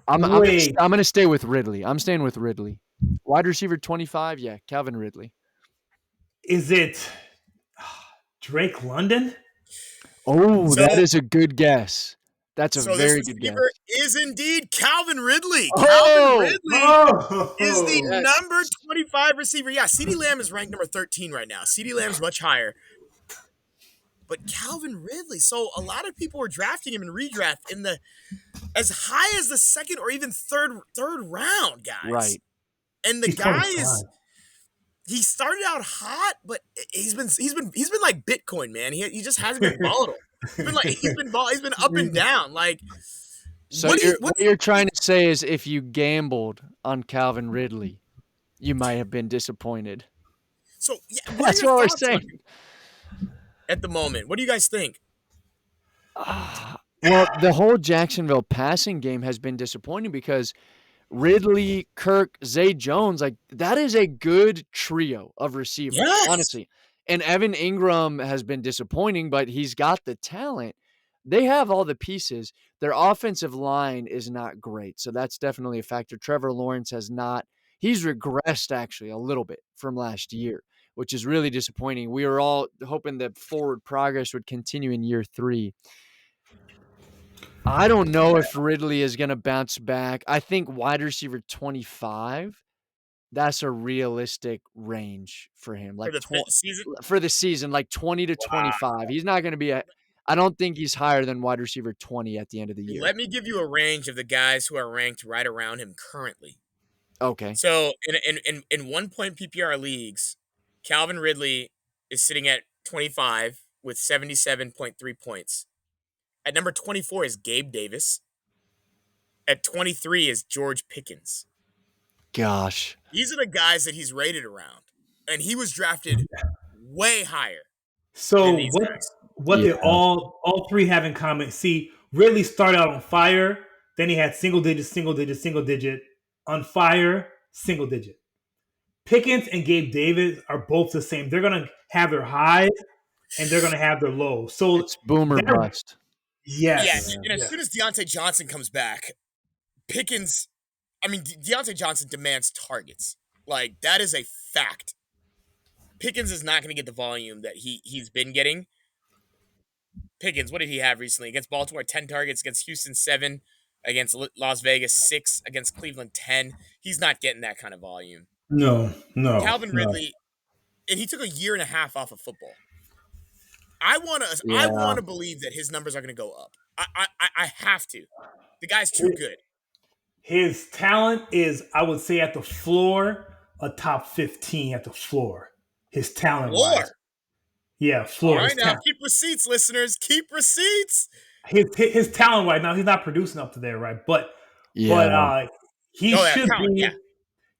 I'm Wait, gonna stay with Ridley. I'm staying with Ridley. Wide receiver 25, yeah, Calvin Ridley. is it Drake London? Oh, So that is a good guess. That's a so this very good guess. receiver is indeed Calvin Ridley. Calvin Oh, Ridley is the Oh, yes. number 25 receiver. Yeah, CeeDee Lamb is ranked number 13 right now. CeeDee Lamb's much higher. But Calvin Ridley, so a lot of people were drafting him in redraft in the as high as the second or even third round, guys. Right. And the he's guy 25. he started out hot, but he's been like Bitcoin, man. He just hasn't been volatile. He's been up and down. Like So what you're trying to say is if you gambled on Calvin Ridley, you might have been disappointed. so yeah, what are That's your what we're thoughts on saying. him at the moment? What do you guys think? Well, the whole Jacksonville passing game has been disappointing because Ridley, Kirk, Zay Jones, like that is a good trio of receivers, Yes. honestly. And Evan Ingram has been disappointing, but he's got the talent. They have all the pieces. Their offensive line is not great, so that's definitely a factor. Trevor Lawrence has not. He's regressed actually a little bit from last year, which is really disappointing. We were all hoping that forward progress would continue in year 3. I don't know if Ridley is going to bounce back. I think wide receiver 25, that's a realistic range for him. For Like the season? for the season, like 20 to 25. He's not going to be I don't think he's higher than wide receiver 20 at the end of the year. Let me give you a range of the guys who are ranked right around him currently. Okay. So in 1 point PPR leagues, Calvin Ridley is sitting at 25 with 77.3 points. At number 24 is Gabe Davis. At 23 is George Pickens. Gosh. These are the guys that he's rated around. And he was drafted way higher So than these guys. what Yeah. they all 3 have in common? See, Ridley started out on fire, then he had single digit, on fire, single digit. Pickens and Gabe Davis are both the same. They're gonna have their highs and they're gonna have their lows. So It's boomer bust. Yeah, yes, and as soon as Deontay Johnson comes back, Pickens, Deontay Johnson demands targets. Like, that is a fact. Pickens is not going to get the volume that he's been getting. Pickens, what did he have recently? Against Baltimore, 10 targets. Against Houston, 7. Against Las Vegas, 6. Against Cleveland, 10. He's not getting that kind of volume. no. Calvin Ridley, and he took a year and a half off of football. I want to believe that his numbers are going to go up. I have to. The guy's too good. His talent is, I would say, at the floor, a top 15 at the floor. his talent wise. Floor. Yeah, All floor. right, now keep receipts, listeners. Keep receipts. His talent right now. He's not producing up to there, right? But Yeah. he Oh, yeah, should talent. Yeah. be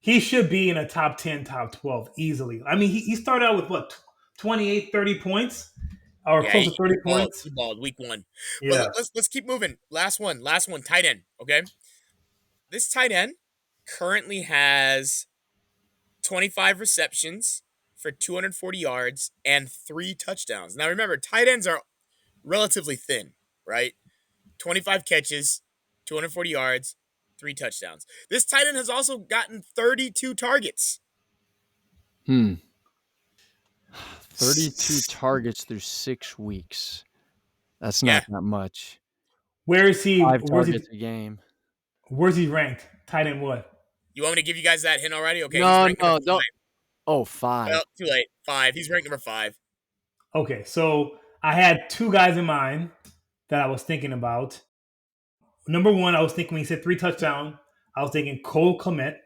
he should be in a top 10, top 12 easily. I mean, he started out with what 28, 30 points or Yeah, close to 30 points. he balled week one. But Yeah. let's keep moving. Last one, tight end. Okay, this tight end currently has 25 receptions for 240 yards and 3 touchdowns. Now remember, tight ends are relatively thin, right? 25 catches, 240 yards, 3 touchdowns. This tight end has also gotten 32 targets. 32 targets through 6 weeks. That's Yeah. not that much. Where is he? 5 targets a game. Where's he ranked? Tight end what? You want me to give you guys that hint already? Okay, he's No, ranked number 5. don't. Oh, 5. Well, too late. 5. He's ranked number 5. Okay, so I had two guys in mind that I was thinking about. Number one, I was thinking when he said 3 touchdowns, I was thinking Cole Kmet,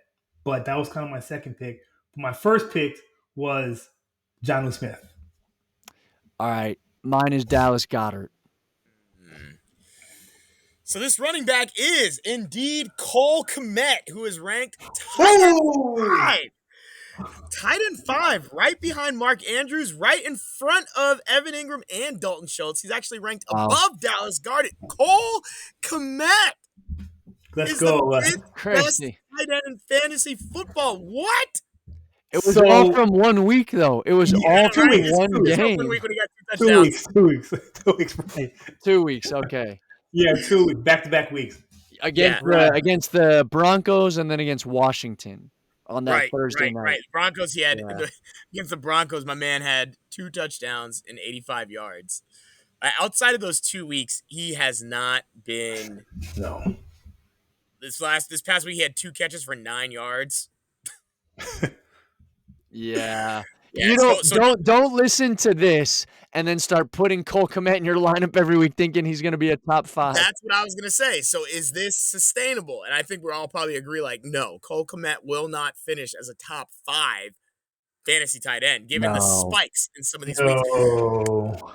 but that was kind of my second pick. My first pick was Jonnu Smith. All right. Mine is Dallas Goedert. So this running back is indeed Cole Kmet, who is ranked tight end 5. Tight end 5, right behind Mark Andrews, right in front of Evan Ingram and Dalton Schultz. He's actually ranked above Dallas Goedert. Cole Kmet Let's is go. the 5th best Crazy. tight end in fantasy football. What? It was all from 1 week, though. It was all from right. one It's game. 1 week when he got 2 2 touchdowns. weeks. 2 weeks. 2 weeks. Right. 2 weeks. Okay. Yeah, 2 weeks. Back-to-back weeks. Against the Broncos and then against Washington on that Thursday night. Right. Broncos, he had against the Broncos, my man had 2 touchdowns and 85 yards. Outside of those 2 weeks, he has not been. No. This past week, he had 2 catches for 9 yards. Yeah. Yeah, You don't listen to this and then start putting Cole Kmet in your lineup every week thinking he's going to be a top 5. That's what I was going to say. So is this sustainable? And I think we're all probably agree like, no, Cole Kmet will not finish as a top 5 fantasy tight end, given the spikes in some of these weeks.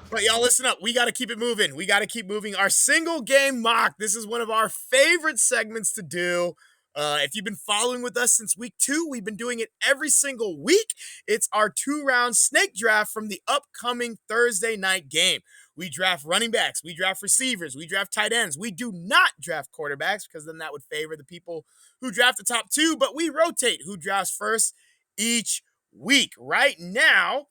But y'all listen up. We got to keep it moving. We got to keep moving. Our single game mock. This is one of our favorite segments to do. If you've been following with us since week 2, we've been doing it every single week. It's our 2-round snake draft from the upcoming Thursday night game. We draft running backs. We draft receivers. We draft tight ends. We do not draft quarterbacks because then that would favor the people who draft the top 2, but we rotate who drafts first each week. Right now,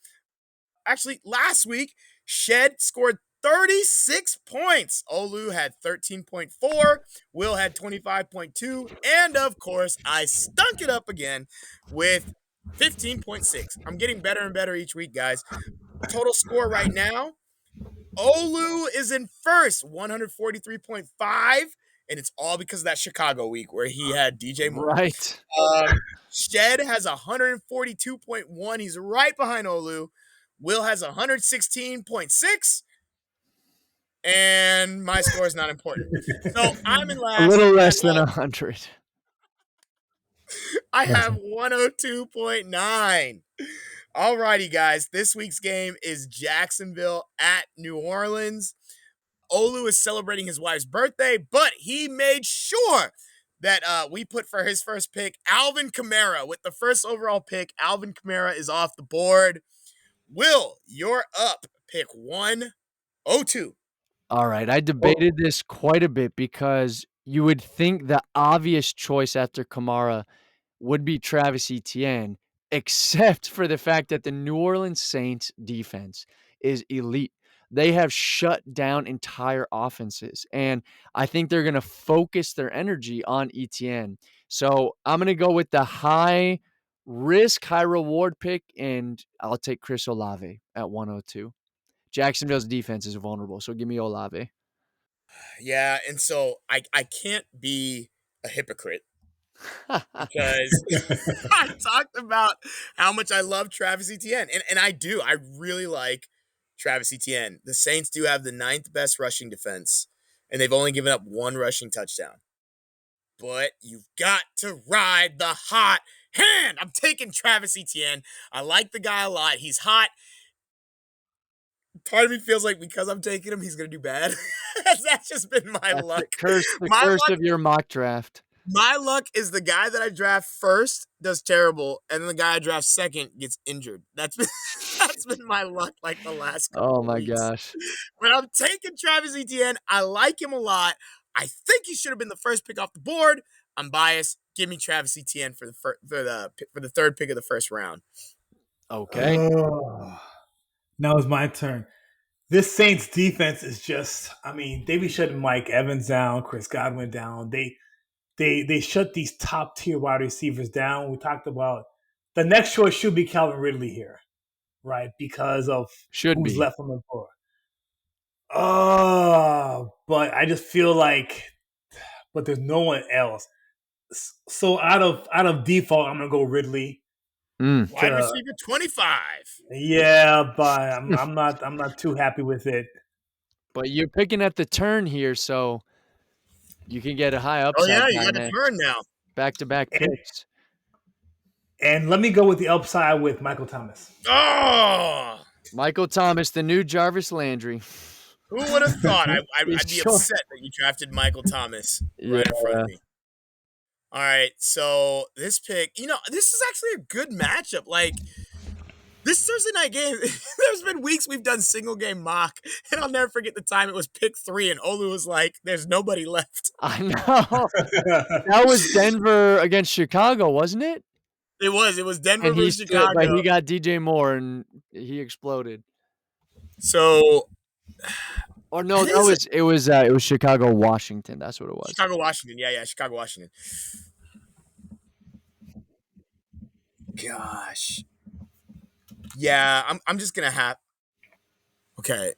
actually last week, Shed scored 36 points. Olu had 13.4. Will had 25.2. And of course, I stunk it up again with 15.6. I'm getting better and better each week, guys. Total score right now, Olu is in first, 143.5. And it's all because of that Chicago week where he had DJ Moore. Right. Shed has 142.1. He's right behind Olu. Will has 116.6. And my score is not important. So I'm in last. A little less than 100. I have 102.9. All righty, guys. This week's game is Jacksonville at New Orleans. Olu is celebrating his wife's birthday, but he made sure that we put for his first pick, Alvin Kamara. With the first overall pick, Alvin Kamara is off the board. Will, you're up. Pick 102. All right. I debated this quite a bit because you would think the obvious choice after Kamara would be Travis Etienne, except for the fact that the New Orleans Saints defense is elite. They have shut down entire offenses, and I think they're going to focus their energy on Etienne. So I'm going to go with the high risk, high reward pick, and I'll take Chris Olave at 102. Jacksonville's defense is vulnerable, so give me Olave. Yeah, and so I can't be a hypocrite because I talked about how much I love Travis Etienne, and I do. I really like Travis Etienne. The Saints do have the 9th best rushing defense, and they've only given up 1 rushing touchdown. But you've got to ride the hot hand, I'm taking Travis Etienne. I like the guy a lot. He's hot. Part of me feels like because I'm taking him, he's gonna do bad. That's just been my That's luck. the My curse luck of your mock draft. My luck is the guy that I draft first does terrible, and then the guy I draft second gets injured. That's been that's been my luck like the last couple Oh of my weeks. gosh. But I'm taking Travis Etienne. I like him a lot. I think he should have been the first pick off the board. I'm biased. Give me Travis Etienne for the third pick of the first round. Okay. Oh, now it's my turn. This Saints defense is just, I mean, they be shutting Mike Evans down, Chris Godwin down. They shut these top tier wide receivers down. We talked about the next choice should be Calvin Ridley here, right? Because of Should who's be. left on the board. Oh, but I just feel like, but there's no one else. So out of default, I'm gonna go Ridley. Mm. Wide receiver 25. Yeah, but I'm not too happy with it. But you're picking at the turn here, so you can get a high Oh upside yeah, you guy got to next. turn now. Back-to-back And, picks. and let me go with the upside with Michael Thomas. Oh, Michael Thomas, the new Jarvis Landry. who would have thought? He's I'd be short. upset that you drafted Michael Thomas right Yeah. in front of me. All right, so this pick, this is actually a good matchup. Like this Thursday night game, there's been weeks we've done single game mock, and I'll never forget the time it was pick 3, and Olu was like, "There's nobody left." I know. That was Denver against Chicago, wasn't it? It was Denver And he versus stood, but Chicago. he got DJ Moore and he exploded. So, Or no, it was Chicago Washington. That's what it was. Chicago Washington, yeah, Chicago Washington. Gosh, yeah, I'm just gonna have. Okay,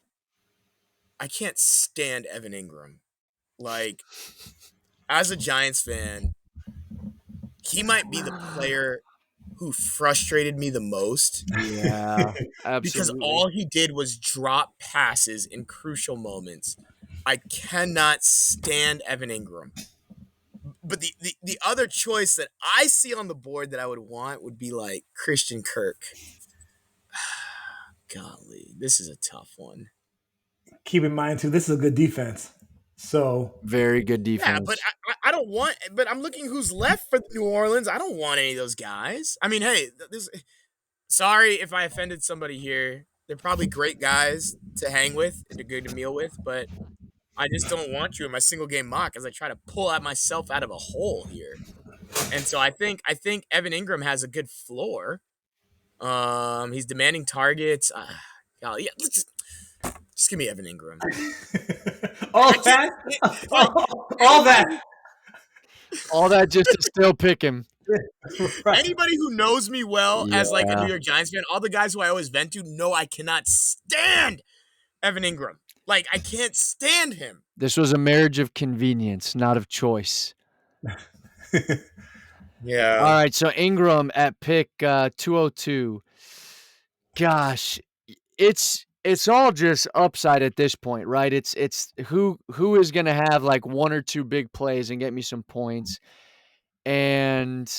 I can't stand Evan Ingram. Like, as a Giants fan, he might be the player who frustrated me the most. Yeah, Because absolutely. all he did was drop passes in crucial moments. I cannot stand Evan Ingram. But the other choice that I see on the board that I would want would be like Christian Kirk. Golly, this is a tough one. Keep in mind too, this is a good defense. So Very good defense. Yeah, but I don't want. But I'm looking who's left for New Orleans. I don't want any of those guys. I mean, hey, sorry if I offended somebody here. They're probably great guys to hang with and to good to meal with, but I just don't want you in my single game mock as I try to pull out myself out of a hole here. And so I think Evan Ingram has a good floor. He's demanding targets. Yeah, just give me Evan Ingram. all that, all that just to still pick him. Right. Anybody who knows me well as like a Yeah. New York Giants fan, all the guys who I always vent to know I cannot stand Evan Ingram. Like, I can't stand him. This was a marriage of convenience, not of choice. Yeah. All right, so Ingram at pick 202. Gosh, it's all just upside at this point, right? It's who is going to have like one or two big plays and get me some points. And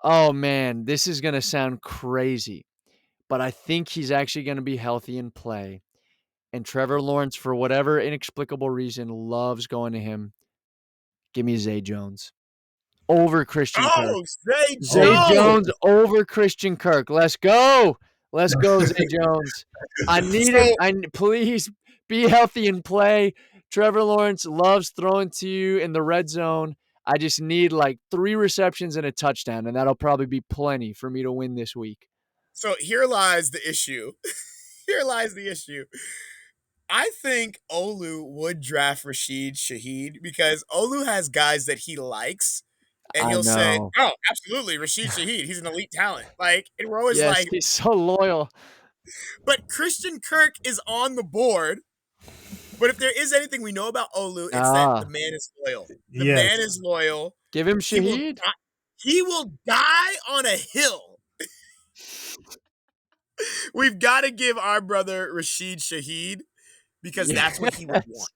oh man, this is going to sound crazy, but I think he's actually going to be healthy and play. And Trevor Lawrence, for whatever inexplicable reason, loves going to him. Give me Zay Jones over Christian Kirk. Oh, Zay Jones. Zay Jones over Christian Kirk. Let's go. Let's go, Zay Jones. I need it. Please be healthy and play. Trevor Lawrence loves throwing to you in the red zone. I just need like 3 receptions and a touchdown, and that'll probably be plenty for me to win this week. So here lies the issue. Here lies the issue. I think Olu would draft Rashid Shaheed because Olu has guys that he likes. And he'll say, "Oh, absolutely, Rashid Shaheed. He's an elite talent." Like, and we're always like, he's so loyal. But Christian Kirk is on the board. But if there is anything we know about Olu, it's that the man is loyal. The man is loyal. Give him Shaheed. He will die on a hill. We've got to give our brother Rashid Shaheed because that's what he would want.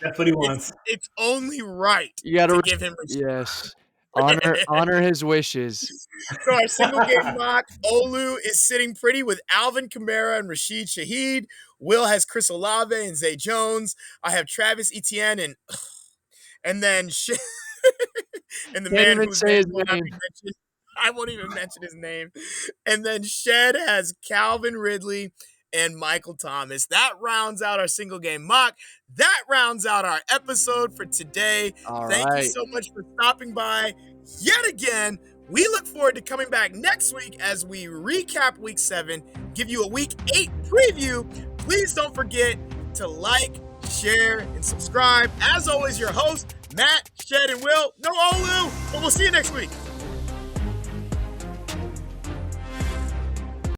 That's what he wants. It's only right You got to give him Rashid. Yes. Honor his wishes. So our single game mock, Olu is sitting pretty with Alvin Kamara and Rashid Shaheed. Will has Chris Olave and Zay Jones. I have Travis Etienne and then and the Can't man even whose say name his will not be name. mentioned. I won't even mention his name. And then Shed has Calvin Ridley and Michael Thomas. That rounds out our single game mock. That rounds out our episode for today. All Thank you right. so much for stopping by yet again. We look forward to coming back next week as we recap week 7, give you a week 8 preview. Please don't forget to like, share, and subscribe. As always, your host, Matt, Shed, and Will. No Olu, but we'll see you next week.